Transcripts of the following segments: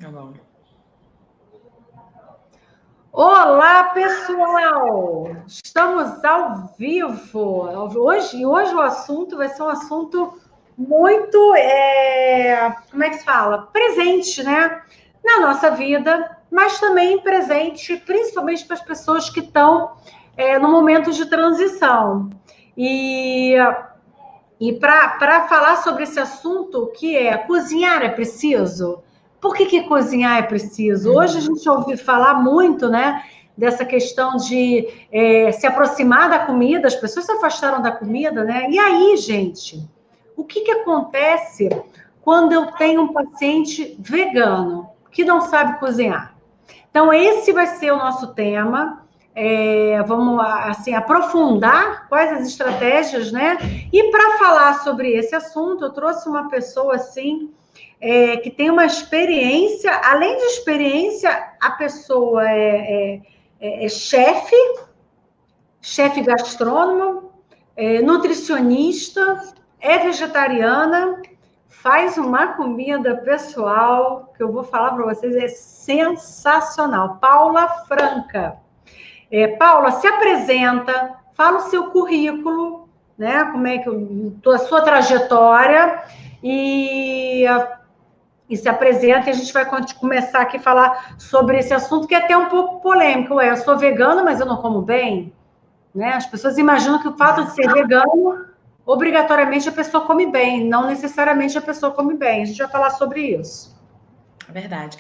Tá bom. Olá, pessoal! Estamos ao vivo. Hoje o assunto vai ser um assunto muito, como é que se fala? Presente, né? Na nossa vida, mas também presente, principalmente para as pessoas que estão no momento de transição. E para falar sobre esse assunto, que é cozinhar é preciso? Por que cozinhar é preciso? Hoje a gente ouve falar muito, né, dessa questão de se aproximar da comida, as pessoas se afastaram da comida, né? E aí, gente, o que acontece quando eu tenho um paciente vegano que não sabe cozinhar? Então, esse vai ser o nosso tema. Vamos assim aprofundar quais as estratégias, né? E para falar sobre esse assunto, eu trouxe uma pessoa assim que tem uma experiência. Além de experiência, a pessoa é chefe gastrônomo, nutricionista, é vegetariana, faz uma comida pessoal que eu vou falar para vocês, é sensacional. Paula Franca. Paula, se apresenta, fala o seu currículo, né? Como é que a sua trajetória e se apresenta, e a gente vai começar aqui a falar sobre esse assunto que é até um pouco polêmico. Eu sou vegana, mas eu não como bem, né? As pessoas imaginam que o fato de ser vegano, obrigatoriamente a pessoa come bem, não necessariamente a pessoa come bem. A gente vai falar sobre isso. É verdade.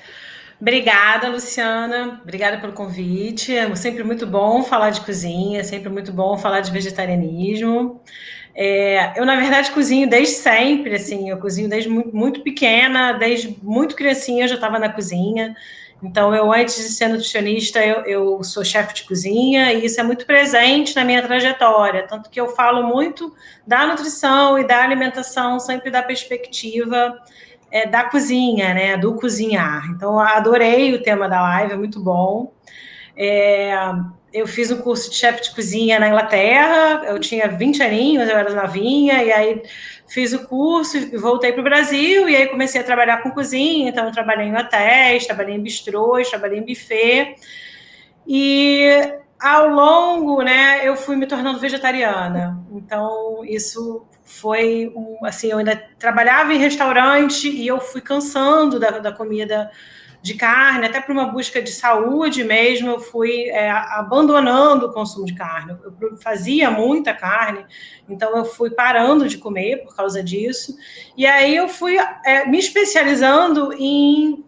Obrigada, Luciana. Obrigada pelo convite. É sempre muito bom falar de cozinha, é sempre muito bom falar de vegetarianismo. Eu, na verdade, cozinho desde sempre, assim, eu cozinho desde muito, muito pequena, desde muito criancinha eu já estava na cozinha. Então, eu, antes de ser nutricionista, eu sou chefe de cozinha e isso é muito presente na minha trajetória, tanto que eu falo muito da nutrição e da alimentação, sempre da perspectiva da cozinha, né, do cozinhar. Então, eu adorei o tema da live, é muito bom. Eu fiz um curso de chefe de cozinha na Inglaterra, eu tinha 20 aninhos, eu era novinha, e aí fiz o curso e voltei para o Brasil, e aí comecei a trabalhar com cozinha, então eu trabalhei em hotéis, trabalhei em bistrôs, trabalhei em buffet, e ao longo, né, eu fui me tornando vegetariana, então isso foi, assim, eu ainda trabalhava em restaurante e eu fui cansando da comida de carne, até por uma busca de saúde mesmo, eu fui abandonando o consumo de carne. Eu fazia muita carne, então eu fui parando de comer por causa disso. E aí eu fui me especializando em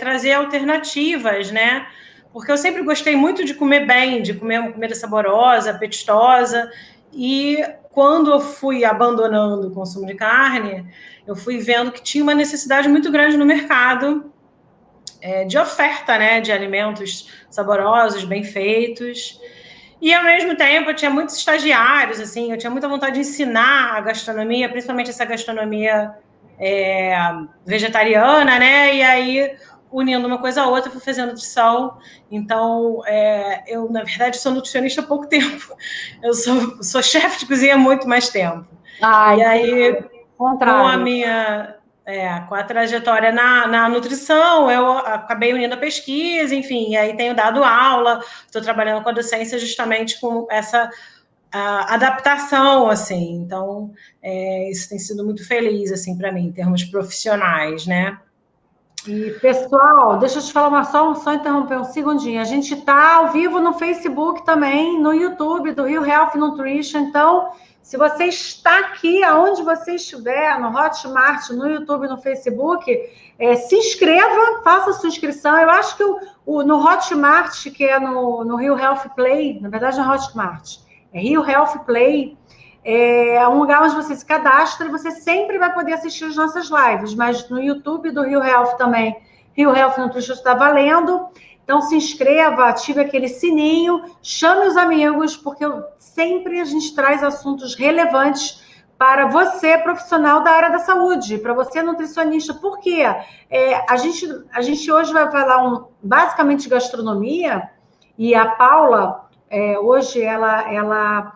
trazer alternativas, né? Porque eu sempre gostei muito de comer bem, de comer uma comida saborosa, apetitosa. E quando eu fui abandonando o consumo de carne, eu fui vendo que tinha uma necessidade muito grande no mercado de oferta, né, de alimentos saborosos, bem feitos. E, ao mesmo tempo, eu tinha muitos estagiários, assim, eu tinha muita vontade de ensinar a gastronomia, principalmente essa gastronomia vegetariana, né, e aí, unindo uma coisa a outra, fui fazendo nutrição. Então, eu, na verdade, sou nutricionista há pouco tempo. Eu sou chefe de cozinha há muito mais tempo. Ai, e aí, contrário. com a trajetória na nutrição, eu acabei unindo a pesquisa, enfim, e aí tenho dado aula, estou trabalhando com a docência justamente com essa adaptação, assim, então isso tem sido muito feliz, assim, para mim, em termos profissionais, né? E, pessoal, deixa eu te falar só interromper um segundinho. A gente está ao vivo no Facebook também, no YouTube do Rio Health Nutrition. Então, se você está aqui, aonde você estiver, no Hotmart, no YouTube, no Facebook, se inscreva, faça sua inscrição. Eu acho que no Hotmart, que é no Rio Health Play, na verdade não é Hotmart, é Rio Health Play, é um lugar onde você se cadastra e você sempre vai poder assistir as nossas lives, mas no YouTube do Rio Health também, Rio Health Nutrition está valendo. Então se inscreva, ative aquele sininho, chame os amigos, porque sempre a gente traz assuntos relevantes para você, profissional da área da saúde, para você, nutricionista. Por quê? A gente hoje vai falar basicamente de gastronomia, e a Paula, hoje, ela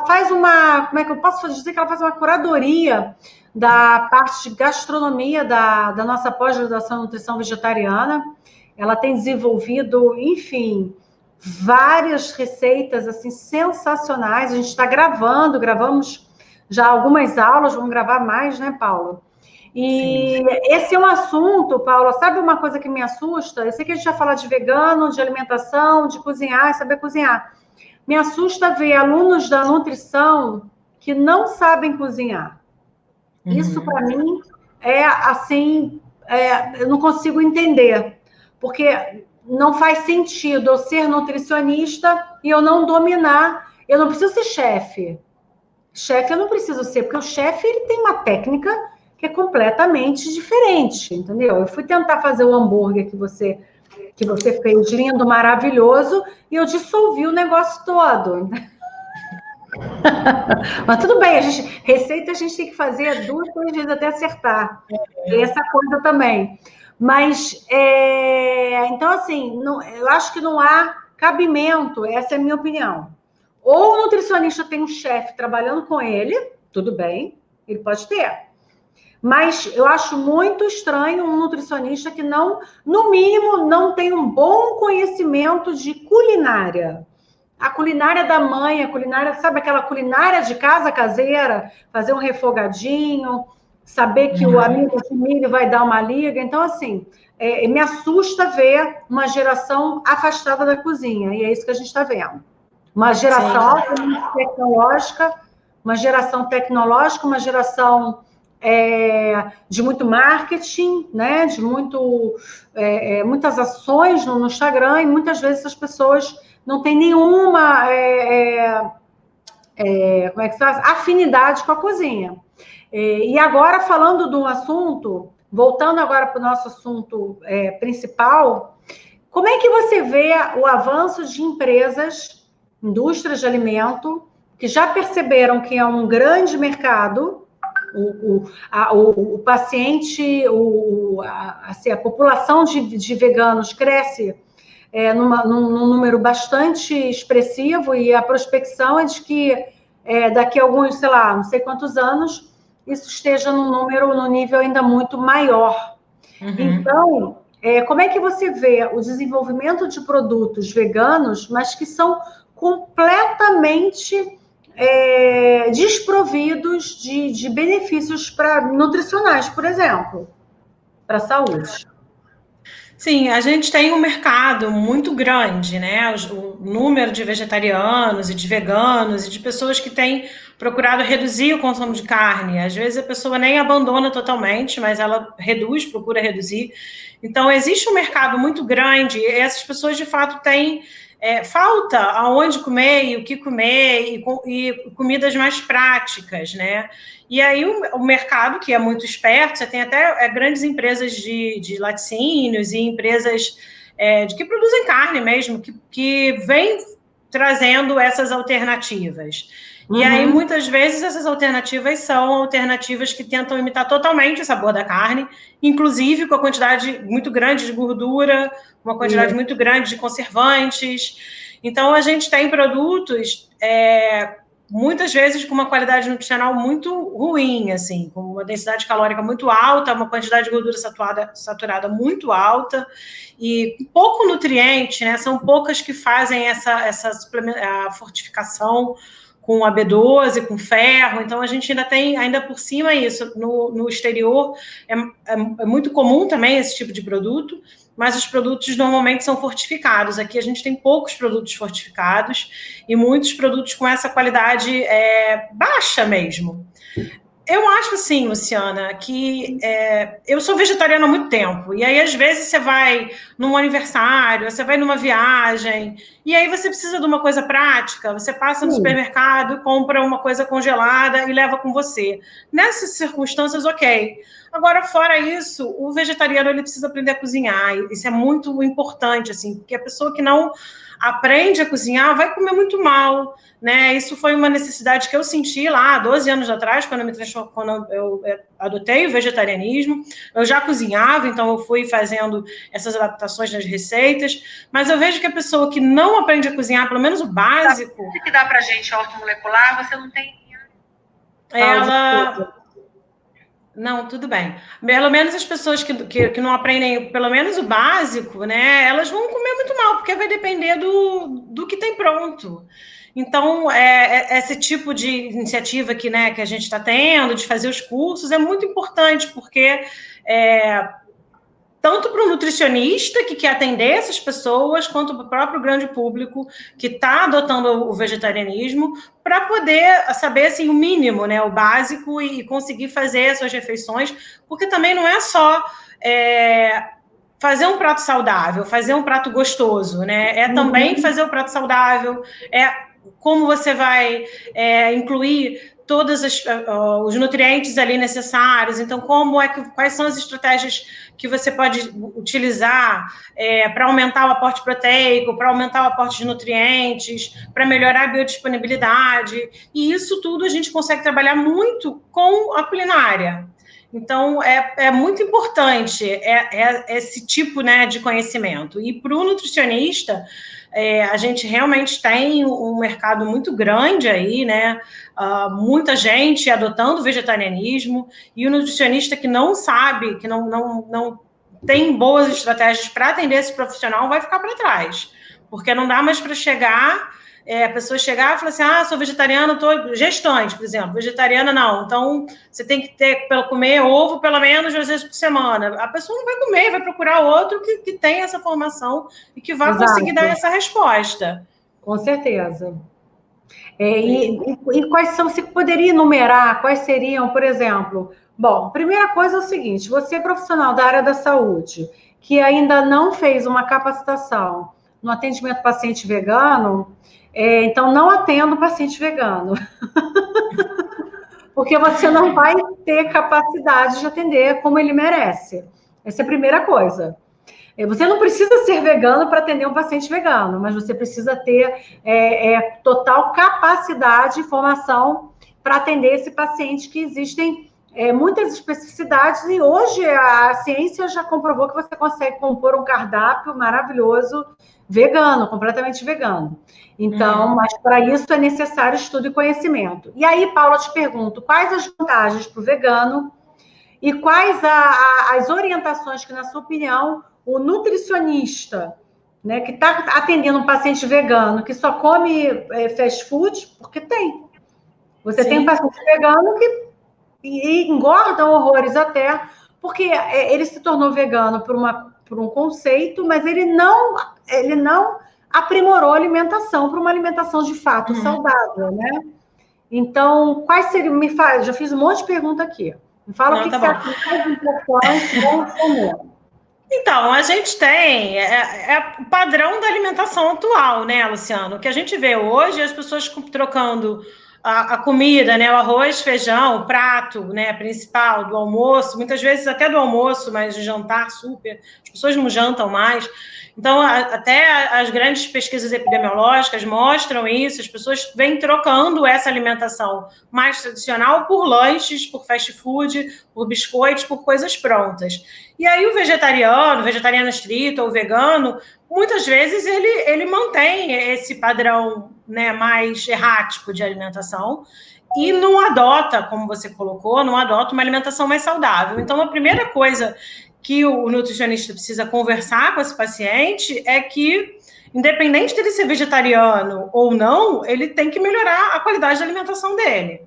faz uma, como é que eu posso dizer que ela faz uma curadoria da parte de gastronomia da nossa pós-graduação em nutrição vegetariana. Ela tem desenvolvido, enfim, várias receitas assim sensacionais. A gente está gravamos já algumas aulas, vamos gravar mais, né, Paulo? E sim, esse é um assunto, Paulo, sabe uma coisa que me assusta? Eu sei que a gente vai falar de vegano, de alimentação, de cozinhar, saber cozinhar. Me assusta ver alunos da nutrição que não sabem cozinhar. Isso, para mim, é assim, eu não consigo entender, porque não faz sentido eu ser nutricionista e eu não dominar. Eu não preciso ser chefe. Chefe eu não preciso ser, porque o chefe ele tem uma técnica que é completamente diferente, entendeu? Eu fui tentar fazer o hambúrguer que você fez, lindo, maravilhoso, e eu dissolvi o negócio todo. Mas tudo bem, receita a gente tem que fazer 2, 3 vezes até acertar. Tem essa coisa também. Mas, então, assim, eu acho que não há cabimento, essa é a minha opinião. Ou o nutricionista tem um chefe trabalhando com ele, tudo bem, ele pode ter. Mas eu acho muito estranho um nutricionista que não, no mínimo, não tem um bom conhecimento de culinária. A culinária da mãe, a culinária, sabe aquela culinária de casa caseira, fazer um refogadinho, saber que o amigo de milho vai dar uma liga. Então, assim, me assusta ver uma geração afastada da cozinha, e é isso que a gente está vendo. Uma geração tecnológica, uma geração de muito marketing, né? De muitas ações no Instagram, e muitas vezes as pessoas não têm nenhuma como é que se faz? Afinidade com a cozinha. E agora, falando de um assunto, voltando agora para o nosso assunto principal, como é que você vê o avanço de indústrias de alimento, que já perceberam que é um grande mercado, o paciente, a população de veganos cresce num número bastante expressivo, e a prospecção é de que daqui a alguns, sei lá, não sei quantos anos, isso esteja no nível ainda muito maior. Então, como é que você vê o desenvolvimento de produtos veganos, mas que são completamente desprovidos de benefícios nutricionais, por exemplo, para a saúde? Sim, a gente tem um mercado muito grande, né? O número de vegetarianos e de veganos e de pessoas que têm procurado reduzir o consumo de carne. Às vezes a pessoa nem abandona totalmente, mas ela procura reduzir. Então, existe um mercado muito grande, e essas pessoas, de fato, têm falta aonde comer e o que comer, e comidas mais práticas, né? E aí o mercado, que é muito esperto, você tem até grandes empresas de laticínios e empresas que produzem carne mesmo, que vêm trazendo essas alternativas. E aí, muitas vezes, essas alternativas são alternativas que tentam imitar totalmente o sabor da carne, inclusive com a quantidade muito grande de gordura, uma quantidade muito grande de conservantes. Então, a gente tem produtos, muitas vezes, com uma qualidade nutricional muito ruim, assim, com uma densidade calórica muito alta, uma quantidade de gordura saturada muito alta, e pouco nutriente, né? São poucas que fazem a fortificação com a B12, com ferro. Então, a gente ainda tem, ainda por cima, isso. No exterior, é muito comum também esse tipo de produto, mas os produtos normalmente são fortificados. Aqui a gente tem poucos produtos fortificados e muitos produtos com essa qualidade baixa mesmo. Eu acho assim, Luciana, que eu sou vegetariana há muito tempo, e aí às vezes você vai num aniversário, você vai numa viagem, e aí você precisa de uma coisa prática, você passa no supermercado, compra uma coisa congelada e leva com você. Nessas circunstâncias, ok. Agora, fora isso, o vegetariano ele precisa aprender a cozinhar, isso é muito importante, assim, porque a pessoa que não aprende a cozinhar vai comer muito mal, né? Isso foi uma necessidade que eu senti lá 12 anos atrás, quando eu adotei o vegetarianismo. Eu já cozinhava, então eu fui fazendo essas adaptações nas receitas, mas eu vejo que a pessoa que não aprende a cozinhar, pelo menos o básico... O que dá pra gente ortomolecular, você não tem... Ela... Não, tudo bem. Pelo menos as pessoas que não aprendem, pelo menos o básico, né? Elas vão comer muito mal, porque vai depender do que tem pronto. Então, esse tipo de iniciativa que, né, que a gente está tendo, de fazer os cursos, é muito importante, porque tanto para o nutricionista que quer atender essas pessoas, quanto para o próprio grande público que está adotando o vegetarianismo, para poder saber assim, o mínimo, né, o básico, e conseguir fazer as suas refeições, porque também não é só fazer um prato saudável, fazer um prato gostoso, né? É também fazer o prato saudável, como você vai incluir todos os nutrientes ali necessários. Então, quais são as estratégias que você pode utilizar para aumentar o aporte proteico, para aumentar o aporte de nutrientes, para melhorar a biodisponibilidade. E isso tudo a gente consegue trabalhar muito com a culinária. Então, é muito importante esse tipo, né, de conhecimento. E para o nutricionista, a gente realmente tem um mercado muito grande aí, né? Muita gente adotando o vegetarianismo, e o nutricionista que não sabe, que não tem boas estratégias para atender esse profissional, vai ficar para trás. Porque não dá mais para chegar... a pessoa chegar e falar assim, sou vegetariana, estou gestante, por exemplo, vegetariana não, então você tem que comer ovo pelo menos 2 vezes por semana. A pessoa não vai comer, vai procurar outro que tem essa formação e que vai conseguir dar essa resposta. Com certeza. E quais são, se poderia enumerar, quais seriam, por exemplo... Bom, primeira coisa é o seguinte, você é profissional da área da saúde, que ainda não fez uma capacitação no atendimento paciente vegano, então não atenda o paciente vegano. Porque você não vai ter capacidade de atender como ele merece. Essa é a primeira coisa. Você não precisa ser vegano para atender um paciente vegano, mas você precisa ter total capacidade e formação para atender esse paciente, que existem muitas especificidades, e hoje a ciência já comprovou que você consegue compor um cardápio maravilhoso vegano, completamente vegano. Então, mas para isso é necessário estudo e conhecimento. E aí, Paula, eu te pergunto, quais as vantagens para o vegano e quais as orientações que, na sua opinião, o nutricionista, né, que está atendendo um paciente vegano que só come fast food, porque tem. Você Sim. tem um paciente vegano que engorda horrores até, porque ele se tornou vegano por um conceito, mas ele não aprimorou a alimentação para uma alimentação de fato saudável, né? Então, quais seriam... já fiz um monte de pergunta aqui. Me fala o que você acha mais importante, vamos comer. Então, a gente tem o padrão da alimentação atual, né, Luciano? O que a gente vê hoje, as pessoas trocando a comida, né, o arroz, feijão, o prato, né, principal do almoço, muitas vezes até do almoço, mas de jantar super, as pessoas não jantam mais. Então, até as grandes pesquisas epidemiológicas mostram isso, as pessoas vêm trocando essa alimentação mais tradicional por lanches, por fast food, por biscoitos, por coisas prontas. E aí o vegetariano estrito ou vegano, muitas vezes ele mantém esse padrão, né, mais errático de alimentação e não adota, como você colocou, não adota uma alimentação mais saudável. Então, a primeira coisa que o nutricionista precisa conversar com esse paciente é que, independente dele ser vegetariano ou não, ele tem que melhorar a qualidade da alimentação dele.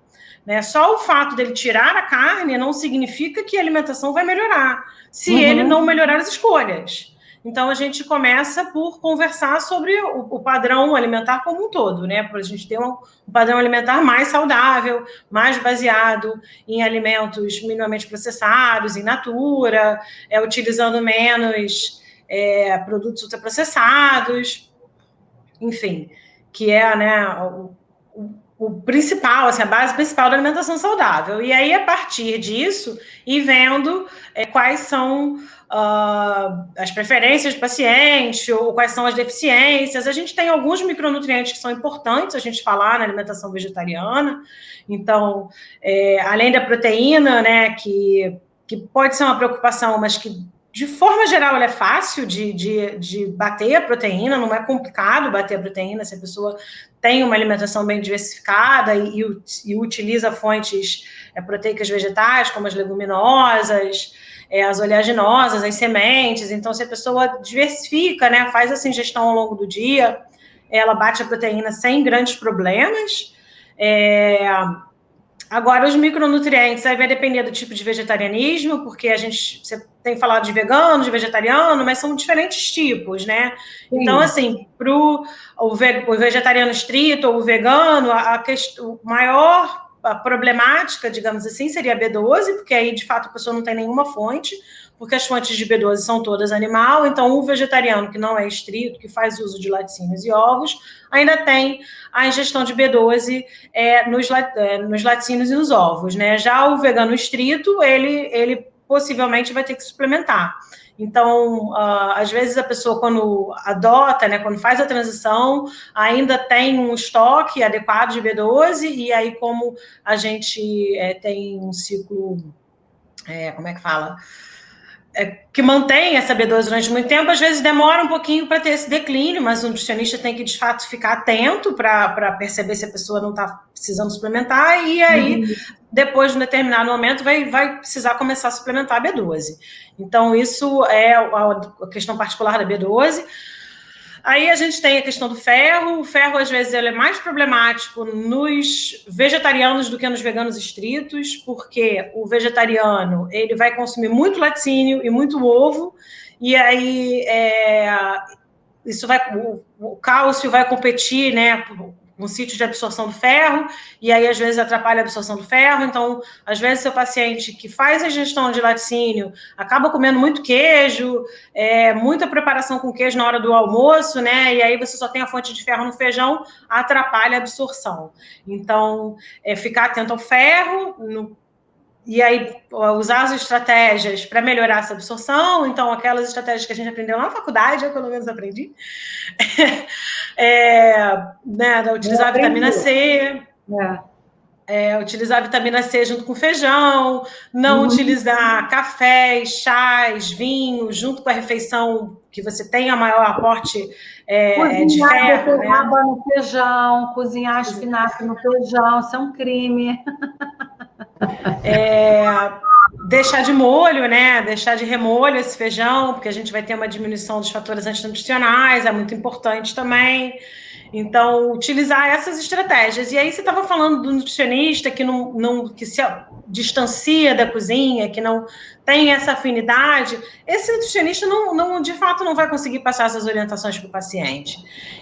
Né? Só o fato dele tirar a carne não significa que a alimentação vai melhorar, se ele não melhorar as escolhas. Então, a gente começa por conversar sobre o padrão alimentar como um todo, né? Para a gente ter um padrão alimentar mais saudável, mais baseado em alimentos minimamente processados, em natura, utilizando menos produtos ultraprocessados, enfim, que é, né, o principal, assim, a base principal da alimentação saudável. E aí, a partir disso, ir vendo quais são as preferências do paciente, ou quais são as deficiências. A gente tem alguns micronutrientes que são importantes a gente falar na alimentação vegetariana. Então, além da proteína, né, que pode ser uma preocupação, mas que de forma geral, ela é fácil de bater a proteína, não é complicado bater a proteína se a pessoa tem uma alimentação bem diversificada e utiliza fontes proteicas vegetais, como as leguminosas, as oleaginosas, as sementes. Então, se a pessoa diversifica, né, faz essa ingestão ao longo do dia, ela bate a proteína sem grandes problemas. Agora, os micronutrientes, aí vai depender do tipo de vegetarianismo, porque você tem falado de vegano, de vegetariano, mas são diferentes tipos, né? Sim. Então, assim, para o vegetariano estrito ou o vegano, o maior problemática, digamos assim, seria a B12, porque aí, de fato, a pessoa não tem nenhuma fonte, porque as fontes de B12 são todas animal, então o vegetariano que não é estrito, que faz uso de laticínios e ovos, ainda tem a ingestão de B12 nos laticínios e nos ovos, né? Já o vegano estrito, ele possivelmente vai ter que suplementar. Então, às vezes a pessoa, quando adota, né, quando faz a transição, ainda tem um estoque adequado de B12, e aí, como a gente tem um ciclo, como é que fala? Que mantém essa B12 durante muito tempo, às vezes demora um pouquinho para ter esse declínio, mas o nutricionista tem que, de fato, ficar atento para perceber se a pessoa não está precisando suplementar, e aí, depois de um determinado momento, vai precisar começar a suplementar a B12. Então, isso é a questão particular da B12. Aí a gente tem a questão do ferro. O ferro, às vezes, ele é mais problemático nos vegetarianos do que nos veganos estritos, porque o vegetariano ele vai consumir muito laticínio e muito ovo, e aí o cálcio vai competir, né, um sítio de absorção do ferro, e aí às vezes atrapalha a absorção do ferro. Então, às vezes, seu paciente que faz a ingestão de laticínio acaba comendo muito queijo, muita preparação com queijo na hora do almoço, né? E aí você só tem a fonte de ferro no feijão, atrapalha a absorção. Então, ficar atento ao ferro, e aí usar as estratégias para melhorar essa absorção. Então, aquelas estratégias que a gente aprendeu na faculdade, eu pelo menos aprendi, né, utilizar a vitamina C, utilizar a vitamina C junto com feijão, não utilizar cafés, chás, vinhos, junto com a refeição que você tenha maior aporte de ferro. Beterraba, né, no feijão, cozinhar espinafre no feijão, isso é um crime. Deixar de molho, né? Deixar de remolho esse feijão, porque a gente vai ter uma diminuição dos fatores antinutricionais, é muito importante também. Então, utilizar essas estratégias. E aí, você estava falando do nutricionista que se distancia da cozinha, que não tem essa afinidade. Esse nutricionista, de fato, não vai conseguir passar essas orientações para o paciente.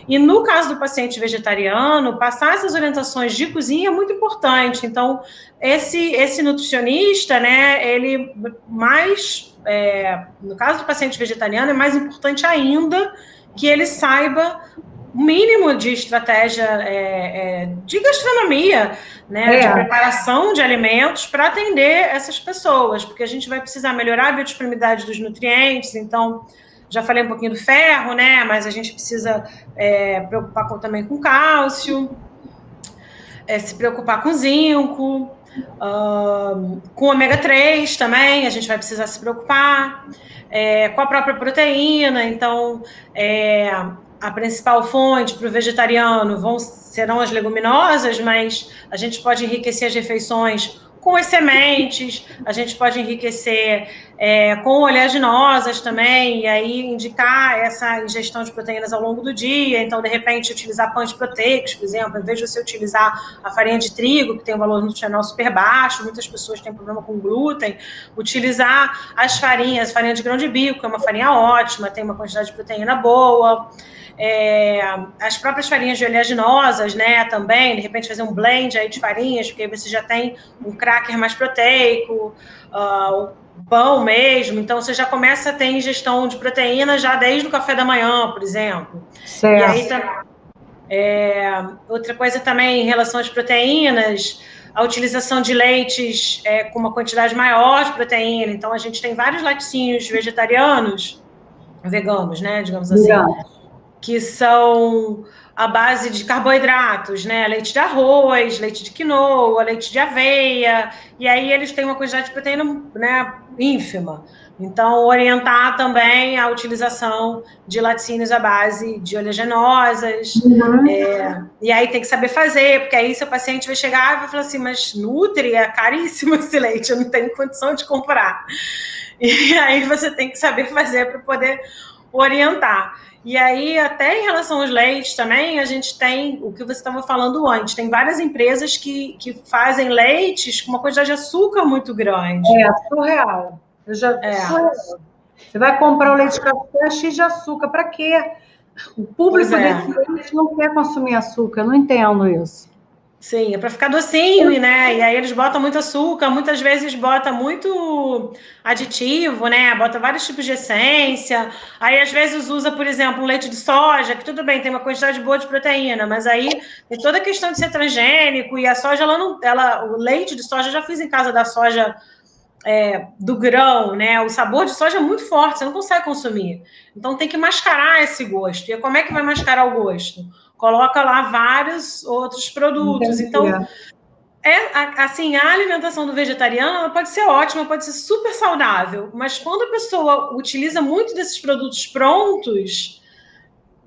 E no caso do paciente vegetariano, passar essas orientações de cozinha é muito importante. Então, esse nutricionista, né, ele no caso do paciente vegetariano, é mais importante ainda que ele saiba o mínimo de estratégia de gastronomia, né, de preparação de alimentos para atender essas pessoas, porque a gente vai precisar melhorar a biodisponibilidade dos nutrientes. Então, já falei um pouquinho do ferro, né, mas a gente precisa preocupar também com cálcio, se preocupar com zinco, com ômega 3 também, a gente vai precisar se preocupar, com a própria proteína. Então, a principal fonte para o vegetariano serão as leguminosas, mas a gente pode enriquecer as refeições com as sementes, a gente pode enriquecer com oleaginosas também, e aí indicar essa ingestão de proteínas ao longo do dia. Então, de repente, utilizar pães proteicos, por exemplo, em vez de você utilizar a farinha de trigo, que tem um valor nutricional super baixo, muitas pessoas têm problema com glúten, utilizar as farinhas, farinha de grão de bico, que é uma farinha ótima, tem uma quantidade de proteína boa. As próprias farinhas de oleaginosas, né, também, de repente fazer um blend aí de farinhas, porque aí você já tem um cracker mais proteico, o pão mesmo, então você já começa a ter ingestão de proteína já desde o café da manhã, por exemplo. Certo. E aí, outra coisa também em relação às proteínas, a utilização de leites com uma quantidade maior de proteína. Então, a gente tem vários laticínios vegetarianos, veganos, né, digamos assim, que são à base de carboidratos, né? Leite de arroz, leite de quinoa, leite de aveia, e aí eles têm uma quantidade de proteína, né, ínfima. Então, orientar também a utilização de laticínios à base de oleaginosas, e aí tem que saber fazer, porque aí seu paciente vai chegar e vai falar assim, mas Nutri é caríssimo esse leite, eu não tenho condição de comprar. E aí você tem que saber fazer para poder orientar. E aí, até em relação aos leites também, a gente tem o que você estava falando antes, tem várias empresas que fazem leites com uma quantidade de açúcar muito grande. Surreal. Surreal. Você vai comprar o leite de café cheio de açúcar, para quê? O público desse leite não quer consumir açúcar, eu não entendo isso. Sim, é para ficar docinho, né? E aí eles botam muito açúcar, muitas vezes bota muito aditivo, né? Bota vários tipos de essência. Aí às vezes usa, por exemplo, um leite de soja, que tudo bem, tem uma quantidade boa de proteína, mas aí tem toda a questão de ser transgênico e a soja, o leite de soja, eu já fiz em casa da soja do grão, né? O sabor de soja é muito forte, você não consegue consumir. Então tem que mascarar esse gosto. E como é que vai mascarar o gosto? Coloca lá vários outros produtos. Entendi. Então, assim, a alimentação do vegetariano ela pode ser ótima, pode ser super saudável, mas quando a pessoa utiliza muito desses produtos prontos,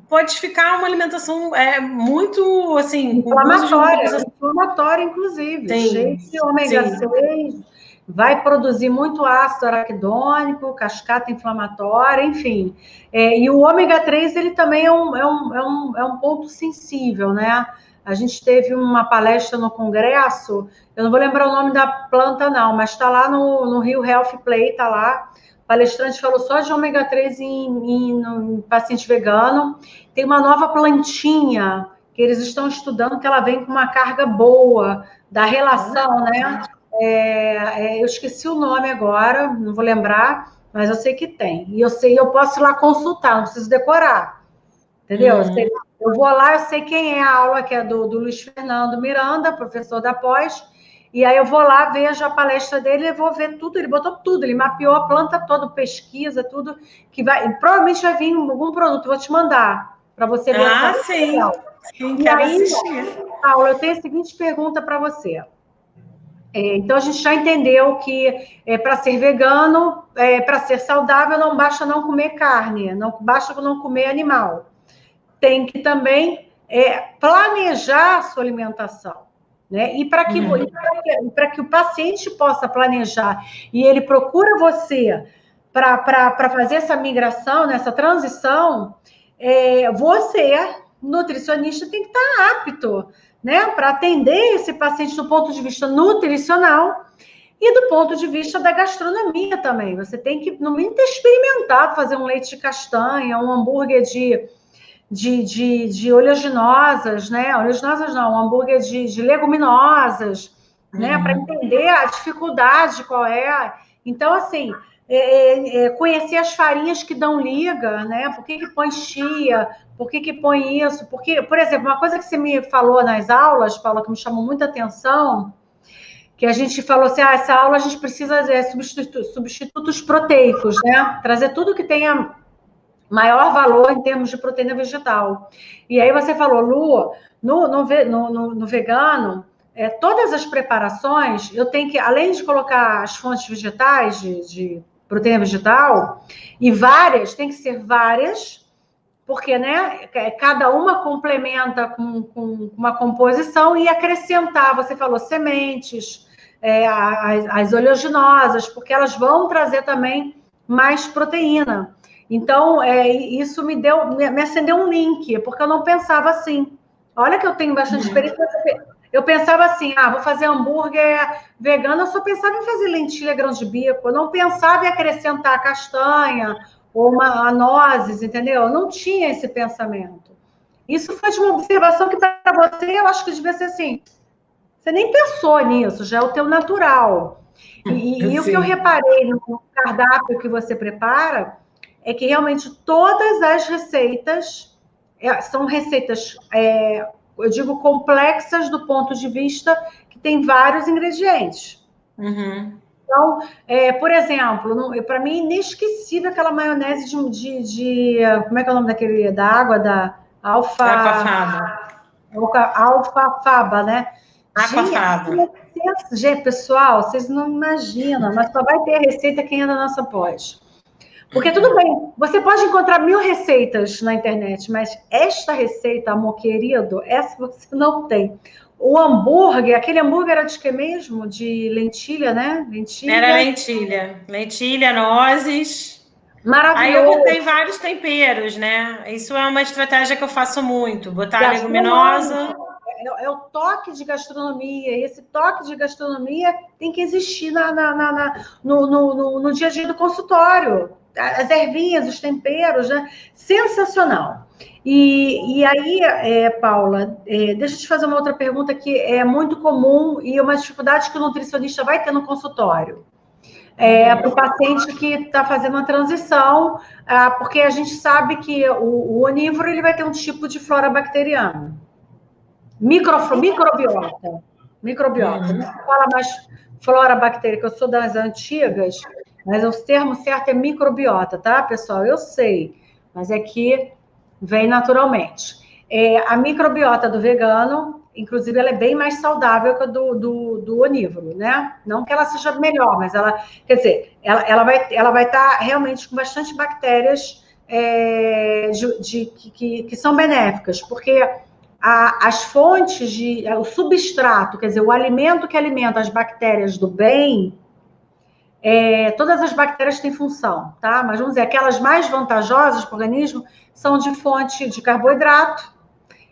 pode ficar uma alimentação muito, assim... Inflamatória, inclusive. Sim, cheio de ômega 6, vai produzir muito ácido araquidônico, cascata inflamatória, enfim. E o ômega 3, ele também é um ponto sensível, né? A gente teve uma palestra no congresso, eu não vou lembrar o nome da planta, não, mas está lá no Rio Health Play, está lá. O palestrante falou só de ômega 3 em paciente vegano. Tem uma nova plantinha que eles estão estudando, que ela vem com uma carga boa da relação, né? Eu esqueci o nome agora, não vou lembrar, mas eu sei que tem. E eu posso ir lá consultar, não preciso decorar. Entendeu? Eu vou lá, eu sei quem é a aula, que é do Luiz Fernando Miranda, professor da pós, e aí eu vou lá, vejo a palestra dele e vou ver tudo, ele botou tudo, ele mapeou a planta toda, pesquisa, tudo, que provavelmente vai vir algum produto, vou te mandar, para você ver. Sim, e quero aí, assistir. Paula, eu tenho a seguinte pergunta para você. Então, a gente já entendeu que para ser vegano, para ser saudável, não basta não comer carne, não basta não comer animal. Tem que também planejar a sua alimentação. Né? E para que o paciente possa planejar e ele procura você para fazer essa migração, nessa transição, você, nutricionista, tem que estar apto, né, para atender esse paciente do ponto de vista nutricional e do ponto de vista da gastronomia também. Você tem que, no mínimo, ter experimentado fazer um leite de castanha, um hambúrguer de oleaginosas, né? Oleaginosas não, um hambúrguer de leguminosas, né? Para entender a dificuldade qual é. Então, assim, conhecer as farinhas que dão liga, né? Por que põe chia? Por que põe isso? Porque, por exemplo, uma coisa que você me falou nas aulas, Paula, que me chamou muita atenção, que a gente falou assim, essa aula a gente precisa substitutos proteicos, né? Trazer tudo que tenha maior valor em termos de proteína vegetal. E aí você falou, Lu, no vegano, todas as preparações, eu tenho que, além de colocar as fontes vegetais de proteína vegetal, e várias, tem que ser várias, porque, né, cada uma complementa com uma composição e acrescentar, você falou, sementes, as oleaginosas, porque elas vão trazer também mais proteína. Então, isso me acendeu um link, porque eu não pensava assim. Olha que eu tenho bastante experiência. Eu pensava assim, vou fazer hambúrguer vegano, eu só pensava em fazer lentilha grão de bico, eu não pensava em acrescentar castanha ou nozes, entendeu? Eu não tinha esse pensamento. Isso foi de uma observação que, para você, eu acho que devia ser assim, você nem pensou nisso, já é o teu natural. E o que eu reparei no cardápio que você prepara é que realmente todas as receitas são receitas, eu digo, complexas do ponto de vista que tem vários ingredientes. Então, por exemplo, para mim é inesquecível aquela maionese como é que é o nome da água Alfafaba, né? Aquafaba. Gente, pessoal, vocês não imaginam, mas só vai ter receita quem é da nossa pós. Porque tudo bem, você pode encontrar 1000 receitas na internet, mas esta receita, amor querido, essa você não tem. O hambúrguer, aquele hambúrguer era de que mesmo? De lentilha, né? Lentilha. Era lentilha. Lentilha, nozes. Maravilhoso. Aí eu botei vários temperos, né? Isso é uma estratégia que eu faço muito. Botar a leguminosa. É o toque de gastronomia. Esse toque de gastronomia tem que existir no dia a dia do consultório. As ervinhas, os temperos, né? Sensacional. E aí, Paula, deixa eu te fazer uma outra pergunta que é muito comum e uma dificuldade que o nutricionista vai ter no consultório. Para o paciente que está fazendo uma transição, porque a gente sabe que o onívoro ele vai ter um tipo de flora bacteriana. Microbiota. Não fala mais flora bacteriana, que eu sou das antigas, mas o termo certo é microbiota, tá, pessoal? Eu sei, mas é que vem naturalmente. A microbiota do vegano, inclusive, ela é bem mais saudável que a do onívoro, né? Não que ela seja melhor, mas ela, quer dizer, ela vai estar realmente com bastante bactérias que são benéficas, porque as fontes o substrato, quer dizer, o alimento que alimenta as bactérias do bem, todas as bactérias têm função, tá? Mas vamos dizer, aquelas mais vantajosas para o organismo são de fonte de carboidrato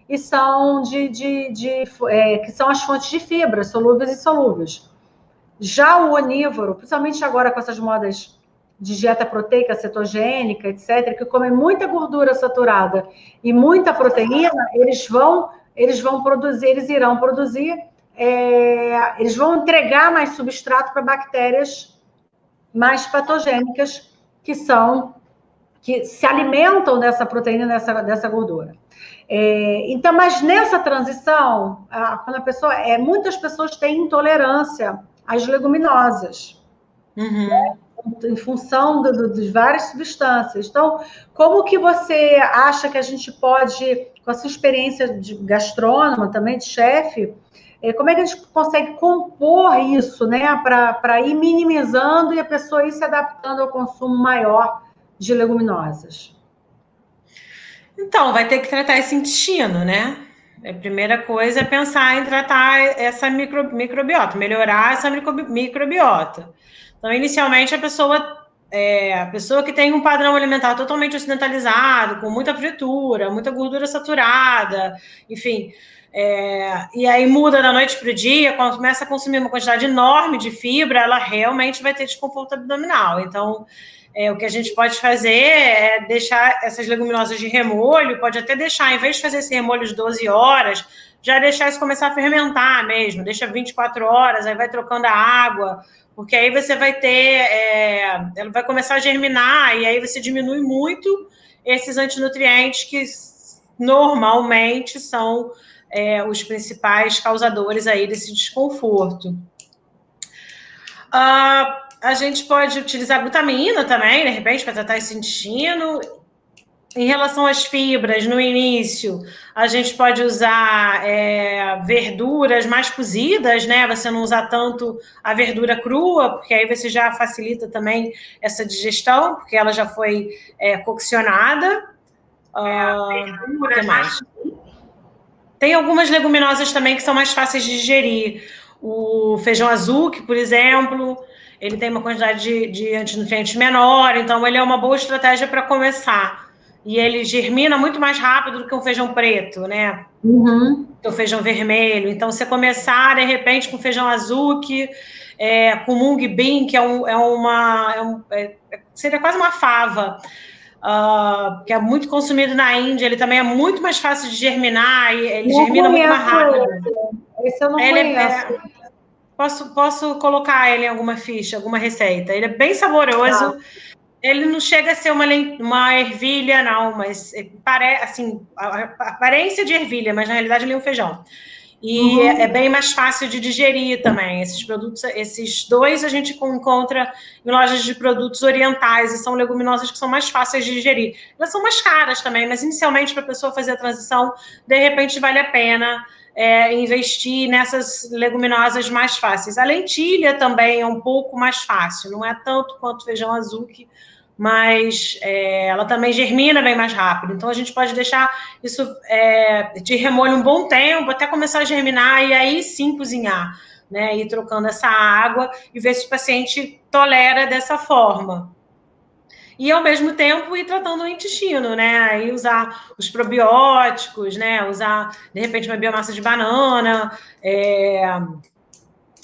e são que são as fontes de fibra, solúveis e insolúveis. Já o onívoro, principalmente agora com essas modas de dieta proteica, cetogênica, etc., que comem muita gordura saturada e muita proteína, eles irão produzir, eles vão entregar mais substrato para bactérias mais patogênicas que se alimentam dessa proteína, dessa gordura. Então, mas nessa transição, quando a pessoa, muitas pessoas têm intolerância às leguminosas. Né? Em função das várias substâncias. Então, como que você acha que a gente pode, com a sua experiência de gastrônoma, também de chefe, como é que a gente consegue compor isso, né, para ir minimizando e a pessoa ir se adaptando ao consumo maior de leguminosas? Então, vai ter que tratar esse intestino, né? A primeira coisa é pensar em tratar essa microbiota, melhorar essa microbiota. Então, inicialmente, a pessoa que tem um padrão alimentar totalmente ocidentalizado, com muita fritura, muita gordura saturada, enfim, e aí muda da noite para o dia, quando começa a consumir uma quantidade enorme de fibra, ela realmente vai ter desconforto abdominal. Então, o que a gente pode fazer é deixar essas leguminosas de remolho, pode até deixar, em vez de fazer esse remolho de 12 horas, já deixar isso começar a fermentar mesmo, deixa 24 horas, aí vai trocando a água, porque aí você vai ter, ela vai começar a germinar, e aí você diminui muito esses antinutrientes que normalmente são os principais causadores aí desse desconforto. A gente pode utilizar glutamina também, de repente, para tratar esse intestino. Em relação às fibras, no início, a gente pode usar verduras mais cozidas, né? Você não usar tanto a verdura crua, porque aí você já facilita também essa digestão, porque ela já foi coccionada. O que mais? Tem algumas leguminosas também que são mais fáceis de digerir. O feijão azul, por exemplo, ele tem uma quantidade de antinutrientes menor, então ele é uma boa estratégia para começar. E ele germina muito mais rápido do que um feijão preto, né? O feijão vermelho. Então, você começar, de repente, com feijão azul, com mung bean, que seria quase uma fava, que é muito consumido na Índia, ele também é muito mais fácil de germinar, e ele germina muito mais rápido. Esse eu não conheço. Posso colocar ele em alguma ficha, alguma receita. Ele é bem saboroso. Ele não chega a ser uma ervilha, não, mas parece assim, a aparência de ervilha, mas na realidade ele é um feijão. e é bem mais fácil de digerir também. Esses produtos, esses dois a gente encontra em lojas de produtos orientais, e são leguminosas que são mais fáceis de digerir. Elas são mais caras também, mas inicialmente para a pessoa fazer a transição, de repente vale a pena investir nessas leguminosas mais fáceis. A lentilha também é um pouco mais fácil, não é tanto quanto o feijão azul, mas ela também germina bem mais rápido. Então, a gente pode deixar isso de remolho um bom tempo, até começar a germinar, e aí sim cozinhar, né? Ir trocando essa água e ver se o paciente tolera dessa forma. E, ao mesmo tempo, ir tratando o intestino, né? Aí usar os probióticos, né? Usar, de repente, uma biomassa de banana,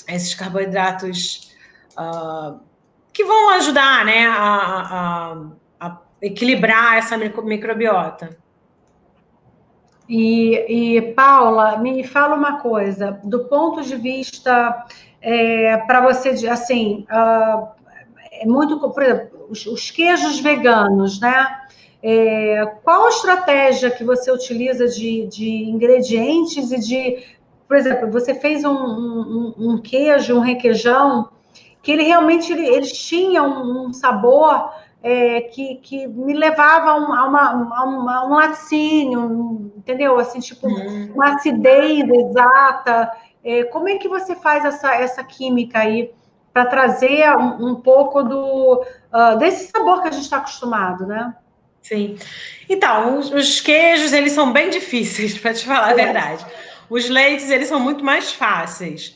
esses carboidratos que vão ajudar, né? A equilibrar essa microbiota. E, Paula, me fala uma coisa, do ponto de vista para você, assim, é muito, por exemplo, os queijos veganos, né? Qual a estratégia que você utiliza de ingredientes por exemplo, você fez um queijo, um requeijão, que ele realmente eles tinham um sabor que me levava a um laticínio, entendeu? Assim, tipo, uma acidez exata. Como é que você faz essa química aí para trazer um pouco desse sabor que a gente está acostumado, né? Sim. Então, os queijos, eles são bem difíceis, para te falar a verdade. Os leites, eles são muito mais fáceis.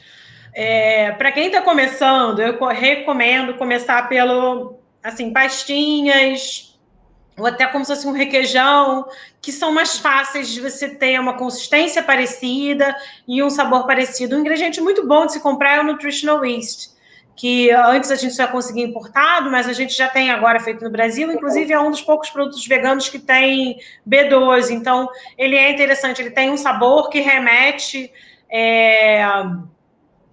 Para quem está começando, eu recomendo começar pelo, assim, pastinhas, ou até como se fosse um requeijão, que são mais fáceis de você ter uma consistência parecida e um sabor parecido. Um ingrediente muito bom de se comprar é o Nutritional Yeast, que antes a gente só conseguia importado, mas a gente já tem agora feito no Brasil, inclusive é um dos poucos produtos veganos que tem B12, então ele é interessante, ele tem um sabor que remete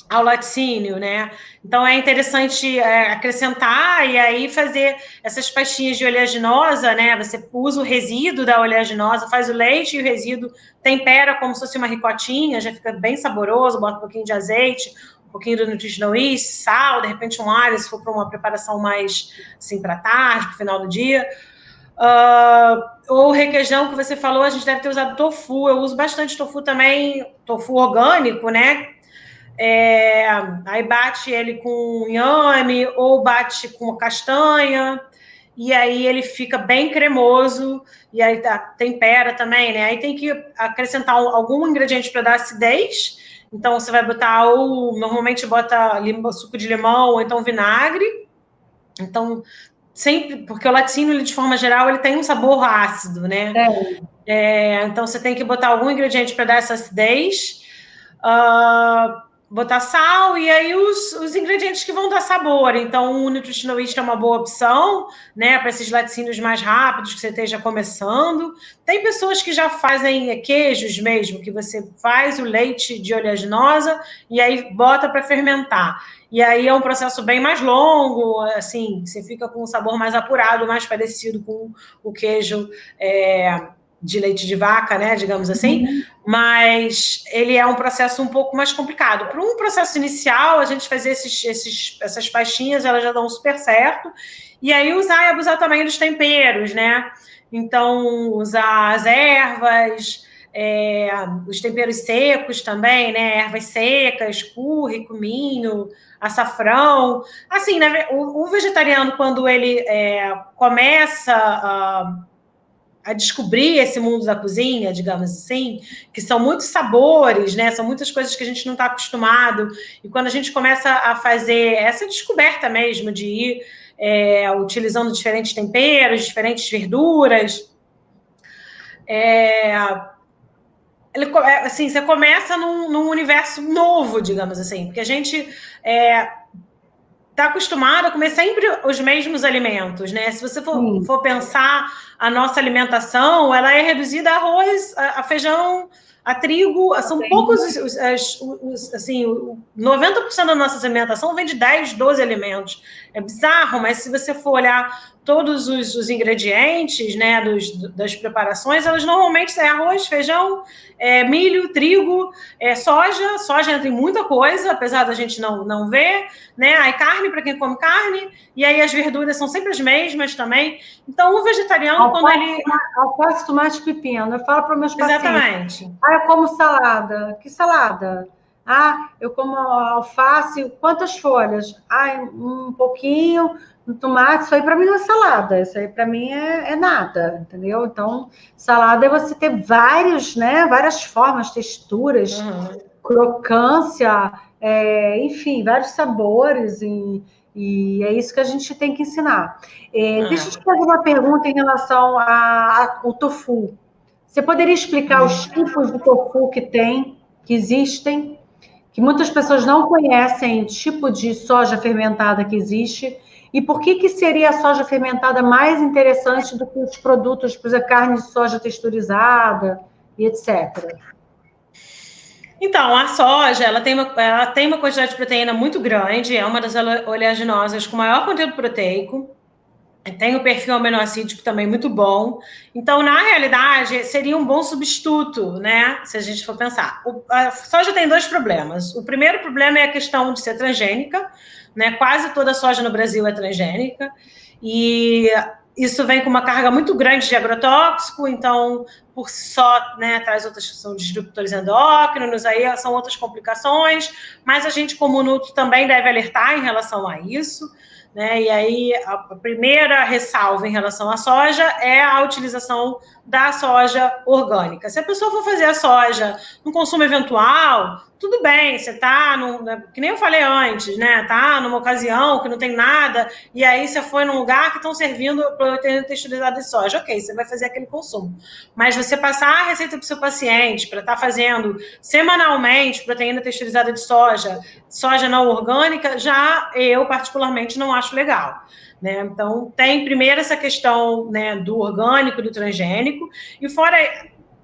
ao laticínio, né? Então é interessante acrescentar e aí fazer essas pastinhas de oleaginosa, né? Você usa o resíduo da oleaginosa, faz o leite e o resíduo, tempera como se fosse uma ricotinha, já fica bem saboroso, bota um pouquinho de azeite, um pouquinho do Nutritional Yeast, sal, de repente um alho, se for para uma preparação mais assim para tarde, para o final do dia. O requeijão que você falou, a gente deve ter usado tofu, eu uso bastante tofu também, tofu orgânico, né? Aí bate ele com inhame ou bate com castanha, e aí ele fica bem cremoso, e aí tempera também, né? Aí tem que acrescentar algum ingrediente para dar acidez, então você vai botar, normalmente bota suco de limão ou então vinagre, então sempre, porque o laticínio, ele, de forma geral, ele tem um sabor ácido, né? Então você tem que botar algum ingrediente para dar essa acidez, botar sal e aí os ingredientes que vão dar sabor. Então, o Nutritional Yeast é uma boa opção, né, para esses laticínios mais rápidos que você esteja começando. Tem pessoas que já fazem queijos mesmo, que você faz o leite de oleaginosa e aí bota para fermentar. E aí é um processo bem mais longo, assim, você fica com um sabor mais apurado, mais parecido com o queijo de leite de vaca, né, digamos assim, mas ele é um processo um pouco mais complicado. Para um processo inicial, a gente fazer essas pastinhas, elas já dão super certo, e aí usar e abusar também dos temperos, né, então usar as ervas, os temperos secos também, né, ervas secas, curry, cominho, açafrão, assim, né, o vegetariano, quando ele começa a descobrir esse mundo da cozinha, digamos assim, que são muitos sabores, né? São muitas coisas que a gente não está acostumado. E quando a gente começa a fazer essa descoberta mesmo de ir utilizando diferentes temperos, diferentes verduras, assim, você começa num universo novo, digamos assim, porque a gente está acostumado a comer sempre os mesmos alimentos, né? Se você for pensar a nossa alimentação, ela é reduzida a arroz, a feijão, a trigo, são poucos, assim, 90% da nossa alimentação vem de 10, 12 alimentos. É bizarro, mas se você for olhar todos os ingredientes, né, das preparações, elas normalmente é arroz, feijão, milho, trigo, soja entra em muita coisa, apesar da gente não ver, né, aí carne para quem come carne, e aí as verduras são sempre as mesmas também. Então, o vegetariano, alface, tomate, pepino. Eu falo para meus pacientes. Exatamente. Eu como salada. Que salada? Eu como alface. Quantas folhas? Um pouquinho. Um tomate. Isso aí para mim não é salada. Isso aí para mim é nada, entendeu? Então, salada é você ter várias formas, texturas, crocância, enfim, vários sabores e é isso que a gente tem que ensinar. Deixa eu te fazer uma pergunta em relação ao tofu. Você poderia explicar os tipos de tofu que existem, que muitas pessoas não conhecem, o tipo de soja fermentada que existe, e por que seria a soja fermentada mais interessante do que os produtos, por exemplo, carne de soja texturizada e etc.? Então, a soja, ela tem uma quantidade de proteína muito grande, é uma das oleaginosas com maior conteúdo proteico, tem o perfil aminoácido também muito bom. Então, na realidade, seria um bom substituto, né? Se a gente for pensar. A soja tem dois problemas. O primeiro problema é a questão de ser transgênica, né? Quase toda a soja no Brasil é transgênica, e isso vem com uma carga muito grande de agrotóxico, então, por si só, né, traz outras, são disruptores endócrinos, aí são outras complicações, mas a gente, como Nutri, também deve alertar em relação a isso, né? E aí, a primeira ressalva em relação à soja é a utilização da soja orgânica. Se a pessoa for fazer a soja no consumo eventual, tudo bem, você tá, que nem eu falei antes, né? Tá numa ocasião que não tem nada, e aí você foi num lugar que estão servindo proteína texturizada de soja. Ok, você vai fazer aquele consumo. Mas você passar a receita para o seu paciente para estar fazendo semanalmente proteína texturizada de soja não orgânica, já eu particularmente não acho legal. Né? Então, tem primeiro essa questão, né, do orgânico, do transgênico, e fora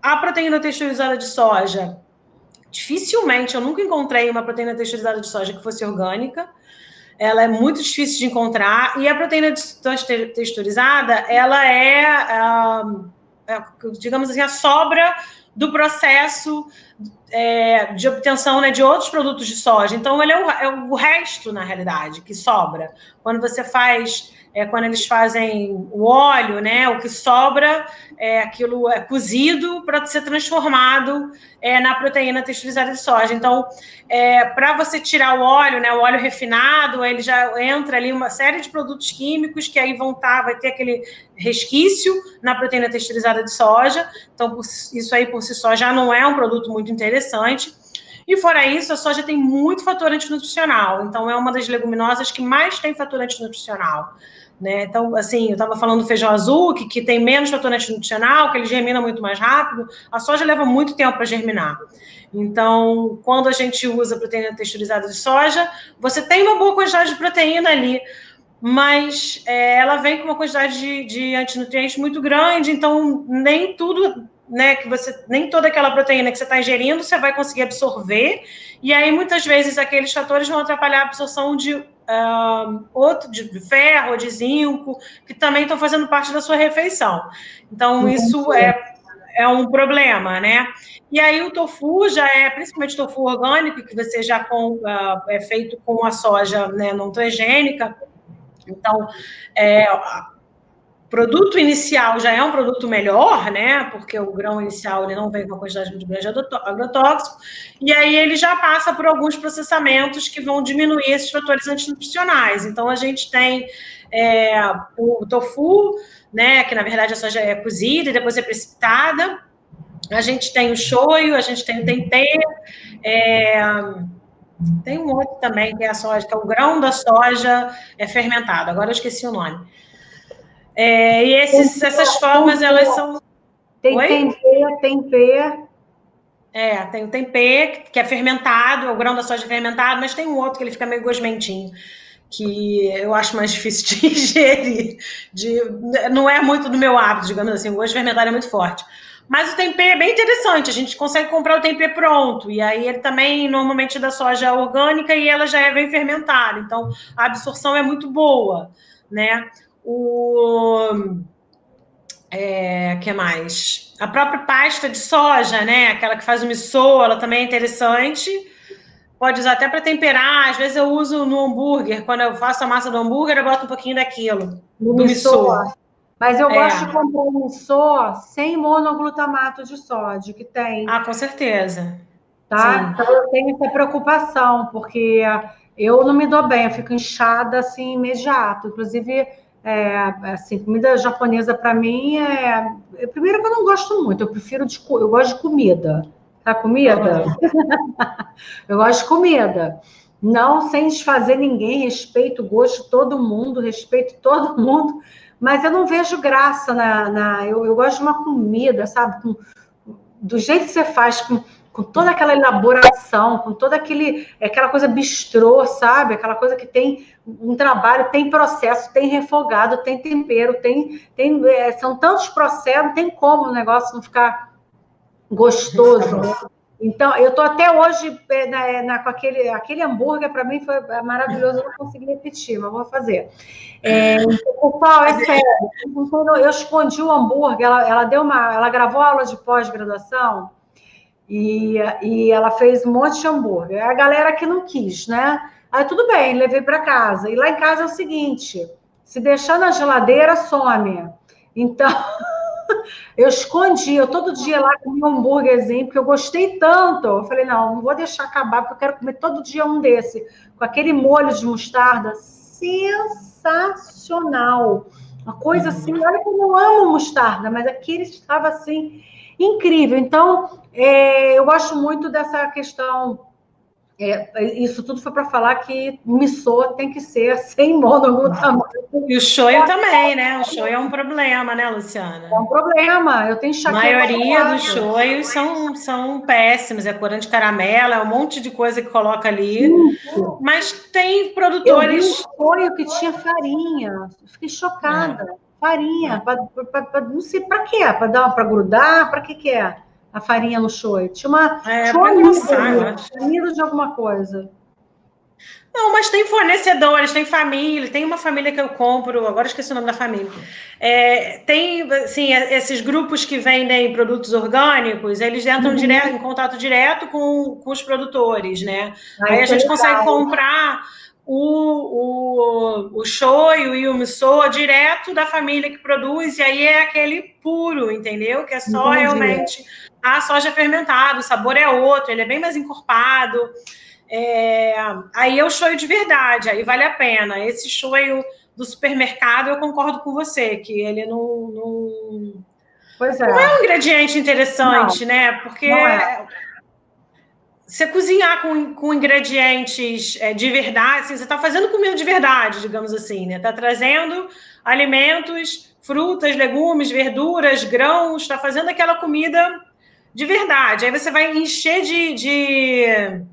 a proteína texturizada de soja, dificilmente, eu nunca encontrei uma proteína texturizada de soja que fosse orgânica, ela é muito difícil de encontrar, e a proteína texturizada, ela digamos assim, a sobra do processo de obtenção, né, de outros produtos de soja. Então, ele é o resto, na realidade, que sobra. Quando você faz, quando eles fazem o óleo, né, o que sobra, aquilo é cozido para ser transformado na proteína texturizada de soja. Então, para você tirar o óleo, né, o óleo refinado, ele já entra ali uma série de produtos químicos que aí vai ter aquele resquício na proteína texturizada de soja. Então, isso aí por si só já não é um produto muito interessante. E fora isso, a soja tem muito fator antinutricional. Então, é uma das leguminosas que mais tem fator antinutricional. Né? Então, assim, eu estava falando do feijão azul, que tem menos fator antinutricional, que ele germina muito mais rápido. A soja leva muito tempo para germinar. Então, quando a gente usa proteína texturizada de soja, você tem uma boa quantidade de proteína ali, mas ela vem com uma quantidade de antinutrientes muito grande, então nem tudo, né, nem toda aquela proteína que você está ingerindo você vai conseguir absorver, e aí muitas vezes aqueles fatores vão atrapalhar a absorção de ferro, de zinco, que também estão fazendo parte da sua refeição. Então, isso é um problema, né? E aí o tofu já principalmente tofu orgânico, que você já é feito com a soja, né, não transgênica. Então, o produto inicial já é um produto melhor, né? Porque o grão inicial ele não vem com a quantidade muito grande de agrotóxico, e aí ele já passa por alguns processamentos que vão diminuir esses fatores antinutricionais. Então, a gente tem o tofu, né? Que na verdade a soja é cozida e depois é precipitada. A gente tem o shoyu, a gente tem o tempê, tem um outro também, que é a soja, que é o grão da soja fermentado. Agora eu esqueci o nome. E essas formas, elas são... Tem tempê. Tem o tempê, que é fermentado, é o grão da soja fermentado, mas tem um outro que ele fica meio gosmentinho, que eu acho mais difícil de ingerir. Não é muito do meu hábito, digamos assim, o gosto fermentado é muito forte. Mas o tempê é bem interessante, a gente consegue comprar o tempê pronto, e aí ele também normalmente é da soja orgânica e ela já é bem fermentada, então a absorção é muito boa, né? Que mais? A própria pasta de soja, né? Aquela que faz o missô, ela também é interessante. Pode usar até para temperar. Às vezes eu uso no hambúrguer. Quando eu faço a massa do hambúrguer, eu boto um pouquinho daquilo, No do missô. missô. Mas eu gosto de comprar um missô sem monoglutamato de sódio, que tem. Ah, com certeza. Tá? Sim. Então eu tenho essa preocupação, porque eu não me dou bem, eu fico inchada assim imediato. Inclusive, assim, comida japonesa para mim primeiro que eu não gosto muito, eu gosto de comida. Tá? Comida? Uhum. Eu gosto de comida. Não sem desfazer ninguém, respeito o gosto de todo mundo, respeito todo mundo, mas eu não vejo graça eu gosto de uma comida, sabe? Do jeito que você faz, com toda aquela elaboração, com toda aquela coisa bistrô, sabe? Aquela coisa que tem um trabalho, tem processo, tem refogado, tem tempero, são tantos processos, não tem como o negócio não ficar gostoso, né? Então, eu tô até hoje com aquele hambúrguer, para mim foi maravilhoso, eu não consegui repetir, mas vou fazer. Pessoal, é sério, eu escondi o hambúrguer, ela gravou aula de pós-graduação, e ela fez um monte de hambúrguer. A galera que não quis, né? Aí tudo bem, levei para casa. E lá em casa é o seguinte: se deixar na geladeira, some. Então, eu escondi, eu todo dia lá comia um hambúrguerzinho, porque eu gostei tanto. Eu falei, não vou deixar acabar, porque eu quero comer todo dia um desse, com aquele molho de mostarda sensacional. Uma coisa assim, olha que eu não amo mostarda, mas aquele estava assim, incrível. Então, eu gosto muito dessa questão. Isso tudo foi para falar que missô tem que ser sem monoglutamato. E o shoyu também, né? O shoyu é um problema, né, É Luciana? um problema. Eu tenho A enxaqueca. maioria dos shoyos são péssimos, é corante de caramelo, é um monte de coisa que coloca ali. Isso. Mas tem Eu vi um produtores. shoyu que tinha farinha. Fiquei chocada. Farinha. Não sei para quê. Para grudar? Para que é a farinha no shoyu? Tinha Para engrossar, eu um acho. amido de alguma coisa. Não, mas tem fornecedores, tem família, tem uma família que eu compro, agora esqueci o nome da família. Tem, assim, esses grupos que vendem produtos orgânicos, eles entram em contato direto com os produtores, né? Aí a Isso é gente consegue legal. comprar o shoyu e o miso direto da família que produz, e aí é aquele puro, entendeu? Que é só Entendi. realmente a soja fermentada, o sabor é outro, ele é bem mais encorpado. Aí é o shoyu de verdade, aí vale a pena. Esse shoyu do supermercado, eu concordo com você, que ele Pois não é é. um ingrediente Não, interessante, né? Porque não é. você cozinhar com ingredientes de verdade, assim, você está fazendo comida de verdade, digamos assim, né? Está trazendo alimentos, frutas, legumes, verduras, grãos, está fazendo aquela comida de verdade. Aí você vai encher de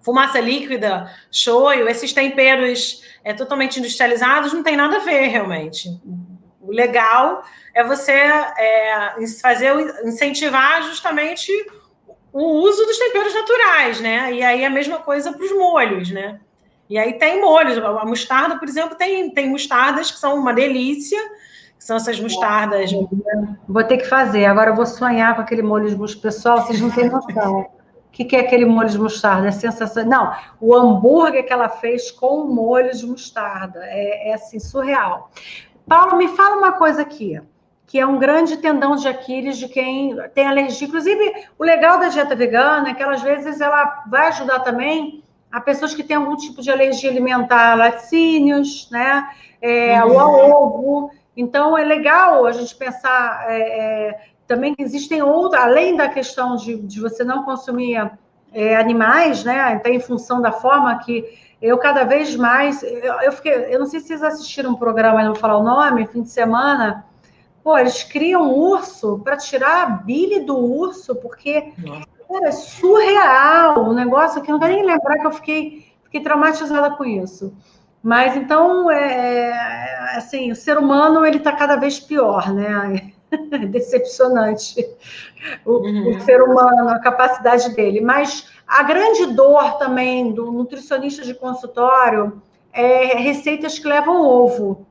fumaça líquida, shoyu, esses temperos totalmente industrializados, não tem nada a ver, realmente. O legal é você incentivar justamente o uso dos temperos naturais, né? E aí a mesma coisa para os molhos, né? E aí tem molhos. A mostarda, por exemplo, tem mostardas que são uma delícia, que são essas mostardas. Vou ter que fazer. Agora eu vou sonhar com aquele molho de mostarda. Pessoal, vocês não têm noção. O que é aquele molho de mostarda? É sensacional. Não, o hambúrguer que ela fez com molho de mostarda. Assim, surreal. Paulo, me fala uma coisa aqui, que é um grande tendão de Aquiles de quem tem alergia. Inclusive, o legal da dieta vegana é que, às vezes, ela vai ajudar também a pessoas que têm algum tipo de alergia alimentar a laticínios, né? Ou a ovo. Então, é legal a gente pensar também que existem outras, além da questão de você não consumir animais, né? Até em função da forma que eu cada vez mais. Eu não sei se vocês assistiram um programa, não vou falar o nome, fim de semana. Pô, eles criam um urso para tirar a bile do urso, porque cara, é surreal o negócio que eu não quero nem lembrar que eu fiquei traumatizada com isso. Mas então, assim, o ser humano ele está cada vez pior, né? Decepcionante o ser humano, a capacidade dele. Mas a grande dor também do nutricionista de consultório é receitas que levam ovo.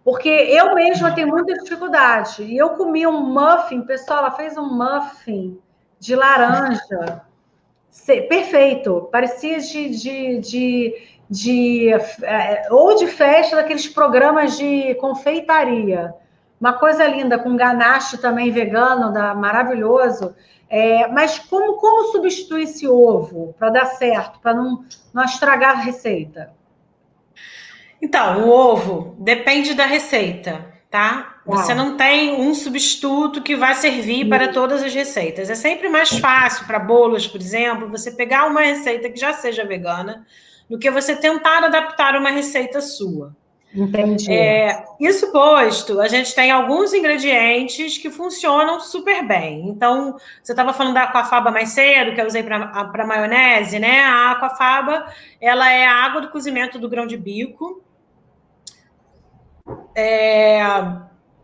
Porque eu mesma tenho muita dificuldade. E eu comi um muffin, pessoal, ela fez um muffin de laranja. Perfeito. Parecia ou de festa daqueles programas de confeitaria. Uma coisa linda, com ganache também vegano, maravilhoso. Mas como substituir esse ovo para dar certo, para não estragar a receita? Então, o ovo depende da receita, tá? Você não tem um substituto que vai servir para todas as receitas. É sempre mais fácil para bolos, por exemplo, você pegar uma receita que já seja vegana, do que você tentar adaptar uma receita sua. Entendi. Isso posto, a gente tem alguns ingredientes que funcionam super bem. Então, você estava falando da aquafaba mais cedo, que eu usei para maionese, né? A aquafaba, ela é a água do cozimento do grão de bico.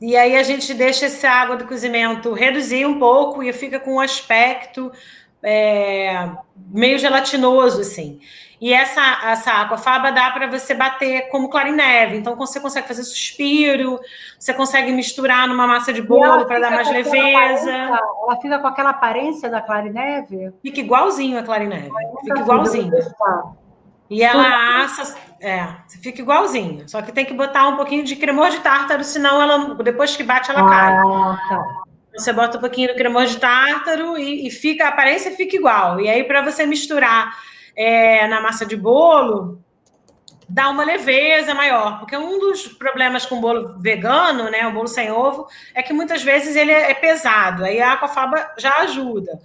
E aí a gente deixa essa água do cozimento reduzir um pouco e fica com um aspecto meio gelatinoso, assim. E essa aquafaba dá para você bater como clarineve. Então, você consegue fazer suspiro, você consegue misturar numa massa de bolo para dar mais leveza. Ela fica com aquela aparência da clarineve? Fica igualzinho a clarineve. Fica igualzinho. E ela assa, fica igualzinho. Só que tem que botar um pouquinho de cremor de tártaro, senão ela, depois que bate, ela cai. Tá. Você bota um pouquinho de cremor de tártaro e a aparência fica igual. E aí, para você misturar na massa de bolo, dá uma leveza maior. Porque um dos problemas com o bolo vegano, né, o bolo sem ovo, é que muitas vezes ele é pesado. Aí a aquafaba já ajuda.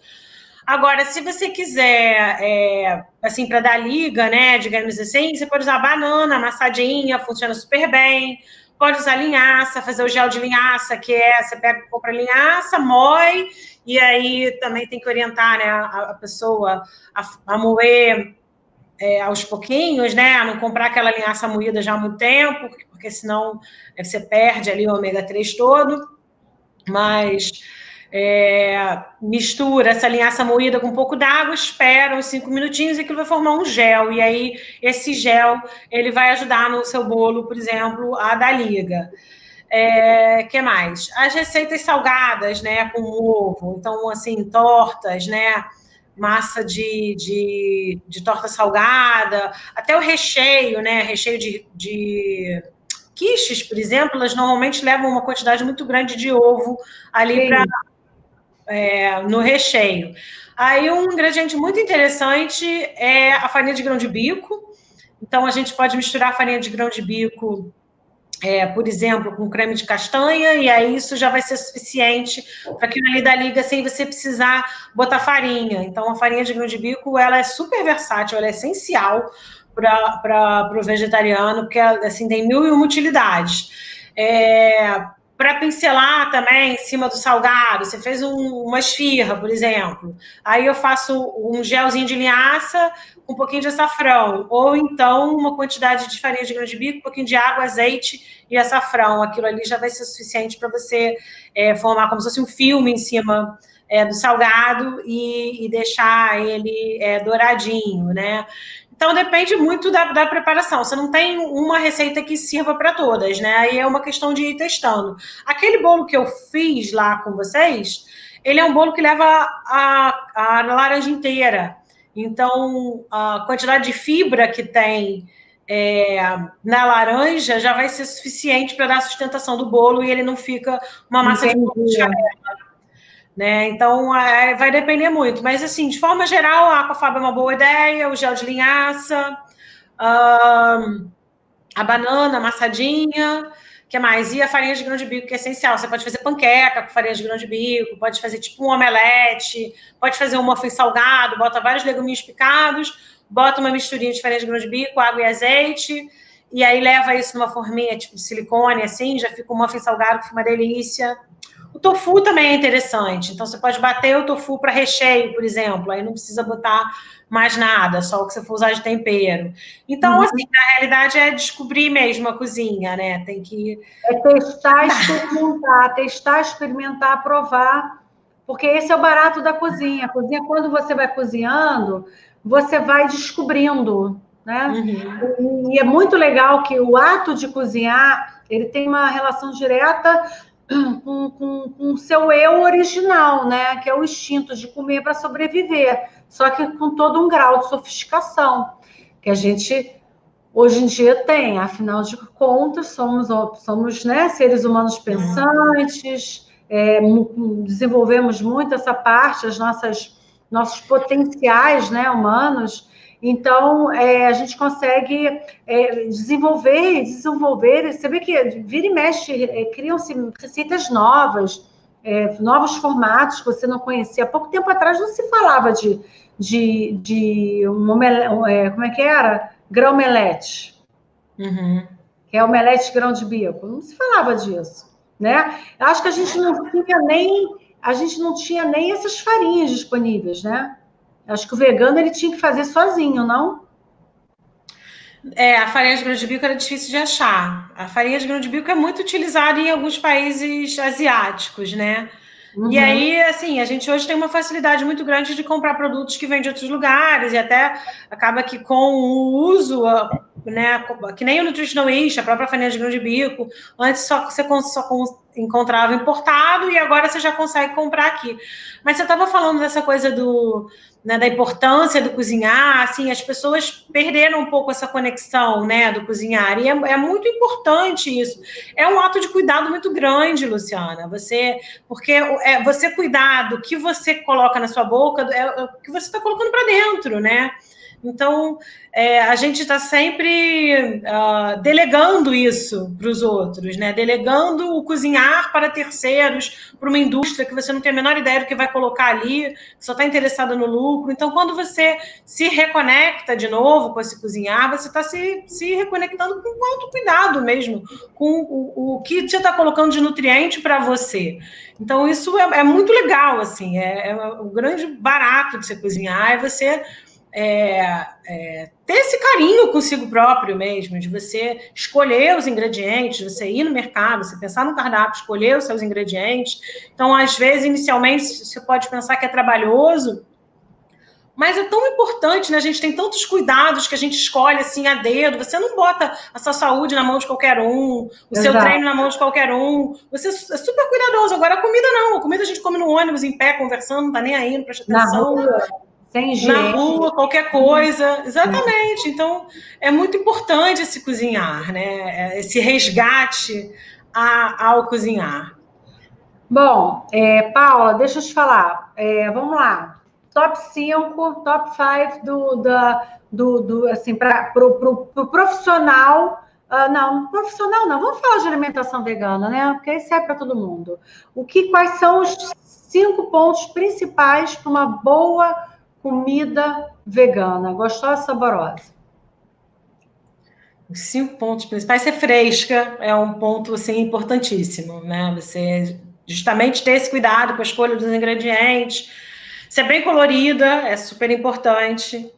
Agora, se você quiser, assim, para dar liga, né, digamos assim, você pode usar banana amassadinha, funciona super bem. Pode usar linhaça, fazer o gel de linhaça, que você compra linhaça, moe, e aí também tem que orientar, né, a pessoa a moer aos pouquinhos, né, a não comprar aquela linhaça moída já há muito tempo, porque senão você perde ali o ômega 3 todo, mas mistura essa linhaça moída com um pouco d'água, espera uns 5 minutinhos e aquilo vai formar um gel. E aí, esse gel, ele vai ajudar no seu bolo, por exemplo, a dar liga. Que mais? As receitas salgadas, né, com ovo. Então, assim, tortas, né, massa de torta salgada, até o recheio, né, recheio de quiches, por exemplo, elas normalmente levam uma quantidade muito grande de ovo ali no recheio. Aí um ingrediente muito interessante é a farinha de grão de bico. Então a gente pode misturar a farinha de grão de bico, por exemplo, com creme de castanha, e aí isso já vai ser suficiente para que ali da liga sem você precisar botar farinha. Então a farinha de grão de bico ela é super versátil, ela é essencial para o vegetariano, porque assim, tem 1001 utilidades. Para pincelar também em cima do salgado, você fez uma esfirra, por exemplo, aí eu faço um gelzinho de linhaça com um pouquinho de açafrão, ou então uma quantidade de farinha de grão de bico, um pouquinho de água, azeite e açafrão. Aquilo ali já vai ser suficiente para você formar como se fosse um filme em cima do salgado e deixar ele douradinho, né? Então, depende muito da preparação. Você não tem uma receita que sirva para todas, né? Aí é uma questão de ir testando. Aquele bolo que eu fiz lá com vocês, ele é um bolo que leva a laranja inteira. Então, a quantidade de fibra que tem na laranja já vai ser suficiente para dar a sustentação do bolo e ele não fica uma massa de bolo de chalé. Né? Então, vai depender muito. Mas, assim, de forma geral, a aquafaba é uma boa ideia, o gel de linhaça, a banana amassadinha, que mais? E a farinha de grão de bico, que é essencial. Você pode fazer panqueca com farinha de grão de bico, pode fazer tipo um omelete, pode fazer um muffin salgado, bota vários leguminhos picados, bota uma misturinha de farinha de grão de bico, água e azeite, e aí leva isso numa forminha tipo de silicone, assim, já fica um muffin salgado, que fica uma delícia. O tofu também é interessante. Então, você pode bater o tofu para recheio, por exemplo. Aí não precisa botar mais nada, só o que você for usar de tempero. Então, assim, na realidade, é descobrir mesmo a cozinha, né? Tem que... É testar, experimentar, provar. Porque esse é o barato da cozinha. A cozinha, quando você vai cozinhando, você vai descobrindo, né? E é muito legal que o ato de cozinhar, ele tem uma relação direta com o seu eu original, né? Que é o instinto de comer para sobreviver, só que com todo um grau de sofisticação que a gente hoje em dia tem. Afinal de contas, somos, né, seres humanos pensantes, desenvolvemos muito essa parte, nossos potenciais, né, humanos. Então, a gente consegue desenvolver. Você vê que vira e mexe, criam-se receitas novas, novos formatos que você não conhecia. Há pouco tempo atrás não se falava de como é que era? Grão-melete. Que é omelete grão de bico. Não se falava disso, né? Eu acho que a gente não tinha nem essas farinhas disponíveis, né? Acho que o vegano ele tinha que fazer sozinho, não? A farinha de grão de bico era difícil de achar. A farinha de grão de bico é muito utilizada em alguns países asiáticos, né? E aí, assim, a gente hoje tem uma facilidade muito grande de comprar produtos que vêm de outros lugares, e até acaba que com o uso, né, que nem o Nutritional Yeast, a própria farinha de grão de bico, antes você só encontrava importado e agora você já consegue comprar aqui. Mas você estava falando dessa coisa né, da importância do cozinhar, assim, as pessoas perderam um pouco essa conexão, né, do cozinhar, e é muito importante isso. É um ato de cuidado muito grande, Luciana, porque você cuidar do que você coloca na sua boca, é o que você está colocando para dentro, né? Então, a gente está sempre delegando isso para os outros, né? Delegando o cozinhar para terceiros, para uma indústria que você não tem a menor ideia do que vai colocar ali, só está interessada no lucro. Então, quando você se reconecta de novo com esse cozinhar, você está se reconectando com o autocuidado mesmo, com o que você está colocando de nutriente para você. Então, isso é muito legal, assim, o grande barato de você cozinhar é você ter esse carinho consigo próprio mesmo, de você escolher os ingredientes, você ir no mercado, você pensar no cardápio, escolher os seus ingredientes. Então, às vezes, inicialmente, você pode pensar que é trabalhoso, mas é tão importante, né? A gente tem tantos cuidados que a gente escolhe assim a dedo. Você não bota a sua saúde na mão de qualquer um, o seu treino na mão de qualquer um. Você é super cuidadoso. Agora, a comida não. A comida a gente come no ônibus, em pé, conversando, não tá nem aí, não presta atenção. Sem higiene. Na rua, qualquer coisa. Exatamente. Então, é muito importante esse cozinhar, né? Esse resgate ao cozinhar. Bom, Paula, deixa eu te falar. Vamos lá. Top 5, top 5 assim, para o profissional. Profissional não. Vamos falar de alimentação vegana, né? Porque isso é para todo mundo. Quais são os 5 pontos principais para uma boa comida vegana, gostosa e saborosa? Os 5 pontos principais, ser fresca é um ponto assim, importantíssimo, né? Você justamente ter esse cuidado com a escolha dos ingredientes, ser bem colorida é super importante.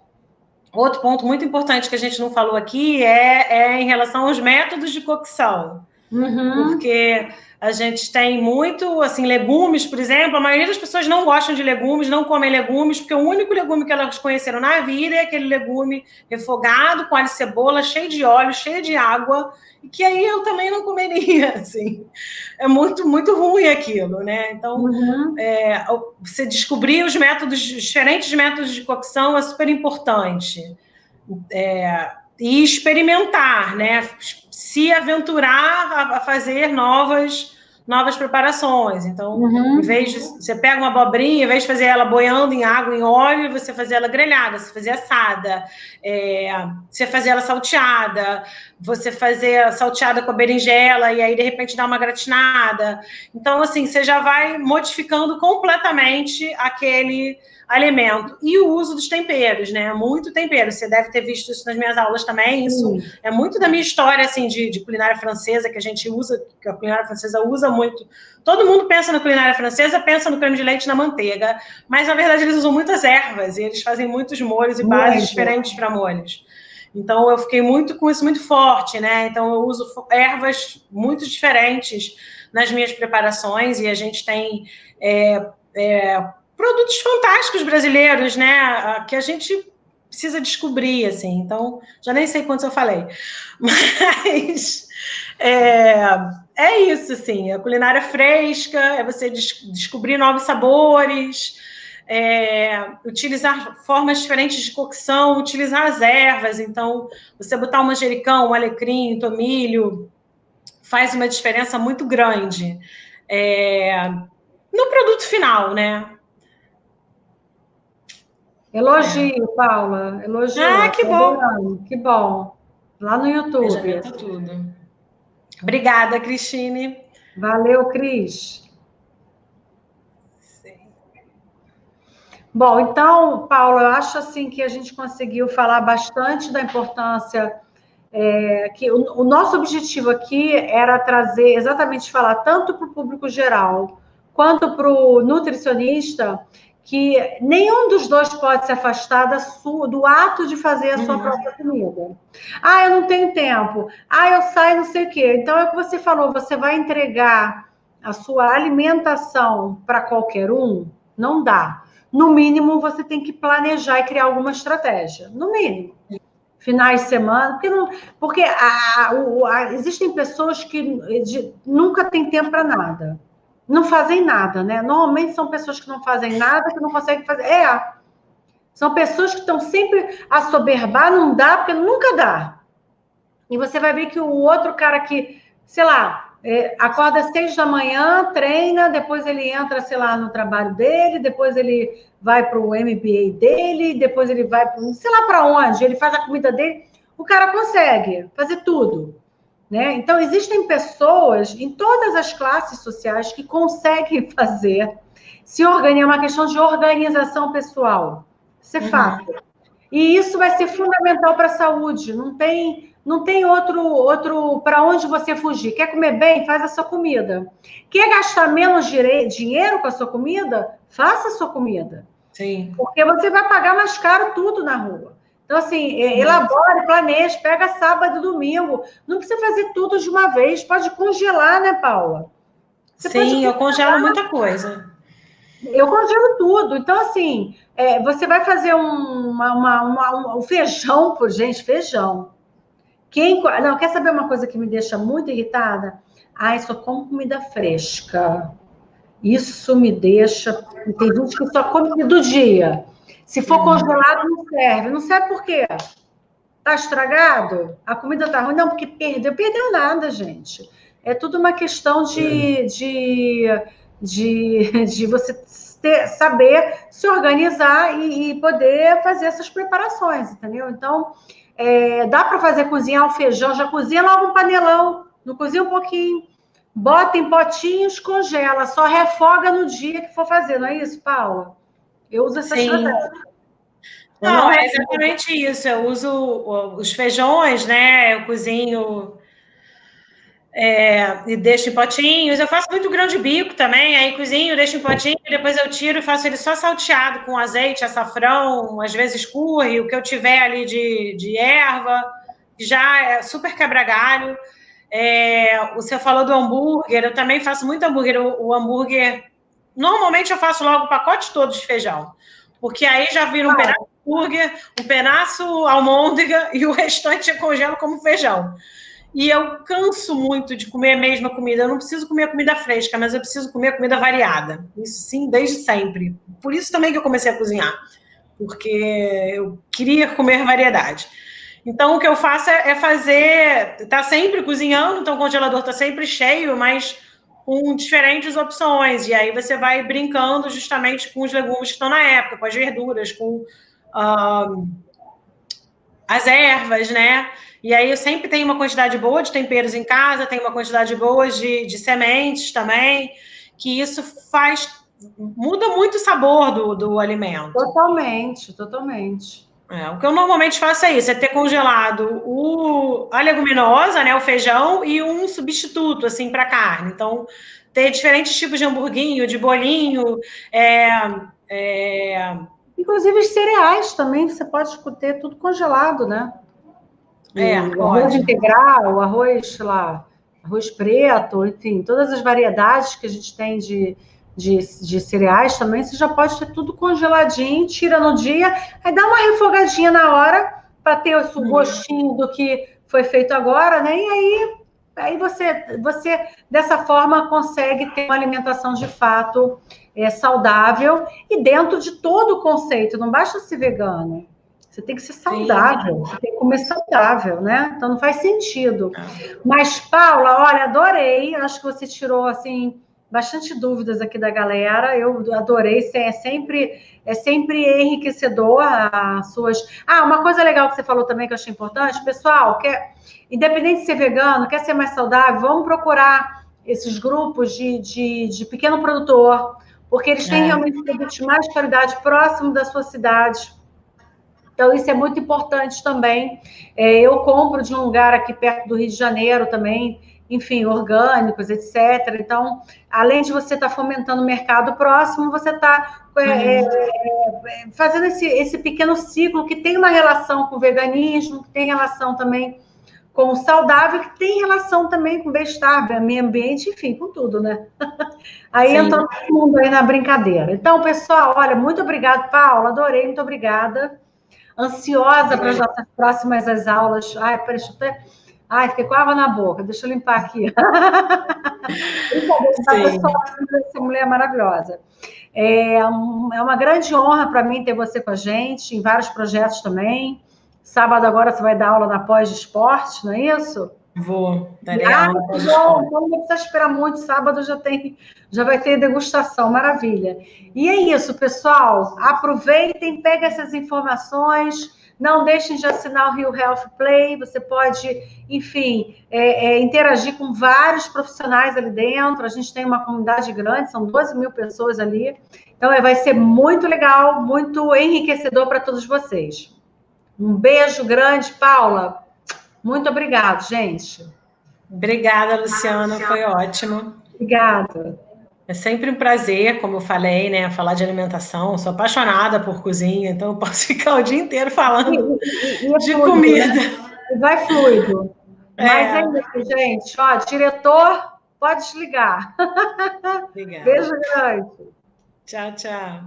Outro ponto muito importante que a gente não falou aqui é em relação aos métodos de cocção. Porque a gente tem muito, assim, legumes, por exemplo, a maioria das pessoas não gostam de legumes, não comem legumes, porque o único legume que elas conheceram na vida é aquele legume refogado, com alho e cebola, cheio de óleo, cheio de água, e que aí eu também não comeria, assim. É muito, muito ruim aquilo, né? Então, você descobrir os diferentes métodos de cocção é super importante. E experimentar, né? Se aventurar a fazer novas preparações. Então, em vez de você pega uma abobrinha, em vez de fazer ela boiando em água, em óleo, você fazer ela grelhada, você fazer assada, você fazer ela salteada, você fazer salteada com a berinjela e aí, de repente, dar uma gratinada. Então, assim, você já vai modificando completamente aquele alimento. E o uso dos temperos, né? Muito tempero. Você deve ter visto isso nas minhas aulas também. Isso é muito da minha história, assim, de culinária francesa, que a gente usa, que a culinária francesa usa muito. Todo mundo pensa na culinária francesa, pensa no creme de leite e na manteiga, mas na verdade eles usam muitas ervas e eles fazem muitos molhos e bases diferentes para molhos. Então eu fiquei muito com isso muito forte, né? Então eu uso ervas muito diferentes nas minhas preparações e a gente tem produtos fantásticos brasileiros, né? Que a gente precisa descobrir, assim. Então, já nem sei quantos eu falei. Mas é isso, assim. A culinária fresca, é você descobrir novos sabores, utilizar formas diferentes de cocção, utilizar as ervas. Então, você botar um manjericão, um alecrim, um tomilho, faz uma diferença muito grande no produto final, né? Elogio, Paula. Elogio. Ah, que bom. Que bom. Lá no YouTube. Tudo. Obrigada, Cristine. Valeu, Cris. Sim. Bom, então, Paula, eu acho assim que a gente conseguiu falar bastante da importância que o nosso objetivo aqui era trazer, exatamente falar tanto para o público geral quanto para o nutricionista que nenhum dos dois pode se afastar do ato de fazer a sua própria comida. Ah, eu não tenho tempo. Ah, eu saio não sei o quê. Então, é o que você falou, você vai entregar a sua alimentação para qualquer um? Não dá. No mínimo, você tem que planejar e criar alguma estratégia. No mínimo. Finais de semana, porque existem pessoas que nunca têm tempo para nada. Não fazem nada, né? Normalmente são pessoas que não fazem nada, que não conseguem fazer. São pessoas que estão sempre a soberbar, não dá, porque nunca dá. E você vai ver que o outro cara que, sei lá, acorda às 6 da manhã, treina, depois ele entra, sei lá, no trabalho dele, depois ele vai para o MBA dele, depois ele vai para sei lá para onde, ele faz a comida dele, o cara consegue fazer tudo. Né? Então, existem pessoas em todas as classes sociais que conseguem fazer, se organizar, é uma questão de organização pessoal. Isso é fato. E isso vai ser fundamental para a saúde. Não tem outro para onde você fugir. Quer comer bem? Faz a sua comida. Quer gastar menos dinheiro com a sua comida? Faça a sua comida. Sim. Porque você vai pagar mais caro tudo na rua. Então, assim, elabore, planeje, pega sábado e domingo. Não precisa fazer tudo de uma vez. Pode congelar, né, Paula? Sim, eu congelo muita coisa. Eu congelo tudo. Então, assim, você vai fazer um feijão, gente, feijão. Não, quer saber uma coisa que me deixa muito irritada? Ai, só como comida fresca. Isso me deixa... Tem gente que só come do dia. Se for congelado, não serve. Não serve por quê? Tá estragado? A comida tá ruim? Não, porque perdeu. Perdeu nada, gente. É tudo uma questão de você saber se organizar e poder fazer essas preparações, entendeu? Então, dá para cozinhar um feijão, já cozinha logo um panelão, não cozinha um pouquinho, bota em potinhos, congela, só refoga no dia que for fazer, não é isso, Paula? Eu uso essa estratégia. Não, é exatamente isso. Eu uso os feijões, né? Eu cozinho e deixo em potinhos. Eu faço muito grão de bico também, aí cozinho, deixo em potinho, depois eu tiro e faço ele só salteado com azeite, açafrão, às vezes curry, o que eu tiver ali de erva, que já é super quebra-galho. Você falou do hambúrguer, eu também faço muito hambúrguer. O hambúrguer, normalmente eu faço logo o pacote todo de feijão, porque aí já vira um pedaço de hambúrguer, um pedaço almôndega e o restante eu congelo como feijão. E eu canso muito de comer a mesma comida. Eu não preciso comer comida fresca, mas eu preciso comer comida variada. Isso sim, desde sempre. Por isso também que eu comecei a cozinhar, porque eu queria comer variedade. Então, o que eu faço tá sempre cozinhando, então o congelador está sempre cheio, mas com diferentes opções. E aí você vai brincando justamente com os legumes que estão na época, com as verduras, com as ervas, né? E aí eu sempre tenho uma quantidade boa de temperos em casa, tenho uma quantidade boa de sementes também, que isso muda muito o sabor do alimento. Totalmente, totalmente. O que eu normalmente faço é isso, é ter congelado a leguminosa, né, o feijão, e um substituto, assim, para carne. Então, ter diferentes tipos de hamburguinho, de bolinho, Inclusive os cereais também, você pode ter tudo congelado, né? O arroz pode. integral, o arroz, sei lá, arroz preto, enfim, todas as variedades que a gente tem de cereais também, você já pode ter tudo congeladinho, tira no dia, aí dá uma refogadinha na hora para ter o gostinho do que foi feito agora, né? E aí você dessa forma consegue ter uma alimentação de fato saudável e dentro de todo o conceito, não basta ser vegano. Você tem que ser saudável, você tem que comer saudável, né? Então não faz sentido. Mas, Paula, olha, adorei. Acho que você tirou assim bastante dúvidas aqui da galera. Eu adorei. É sempre enriquecedor as suas. Uma coisa legal que você falou também que eu achei importante, pessoal, independente de ser vegano, quer ser mais saudável, vamos procurar esses grupos de pequeno produtor, porque eles têm realmente produtos de mais qualidade próximo da sua cidade. Então, isso é muito importante também. Eu compro de um lugar aqui perto do Rio de Janeiro também, enfim, orgânicos, etc. Então, além de você estar fomentando o mercado próximo, você está fazendo esse pequeno ciclo que tem uma relação com o veganismo, que tem relação também com o saudável, que tem relação também com o bem-estar, meio ambiente, enfim, com tudo, né? Aí entra todo mundo aí na brincadeira. Então, pessoal, olha, muito obrigada, Paula, adorei, muito obrigada. Ansiosa para as nossas próximas as aulas. Fiquei com água na boca. Deixa eu limpar aqui. Essa mulher é maravilhosa. É uma grande honra para mim ter você com a gente, em vários projetos também. Sábado agora você vai dar aula na pós de esporte, não é isso? Vou, darei aula na pós de esporte. Então não precisa esperar muito, sábado já vai ter degustação, maravilha. E é isso, pessoal. Aproveitem, peguem essas informações. Não deixem de assinar o Rio Health Play. Você pode, enfim, interagir com vários profissionais ali dentro. A gente tem uma comunidade grande, são 12 mil pessoas ali. Então, vai ser muito legal, muito enriquecedor para todos vocês. Um beijo grande, Paula. Muito obrigada, gente. Obrigada, Luciana. Foi ótimo. Obrigada. É sempre um prazer, como eu falei, né? Falar de alimentação. Eu sou apaixonada por cozinha, então eu posso ficar o dia inteiro falando de fluido, comida. Né? Vai fluido. Mas é isso, gente. Ó, diretor, pode desligar. Obrigada. Beijo grande. Tchau, tchau.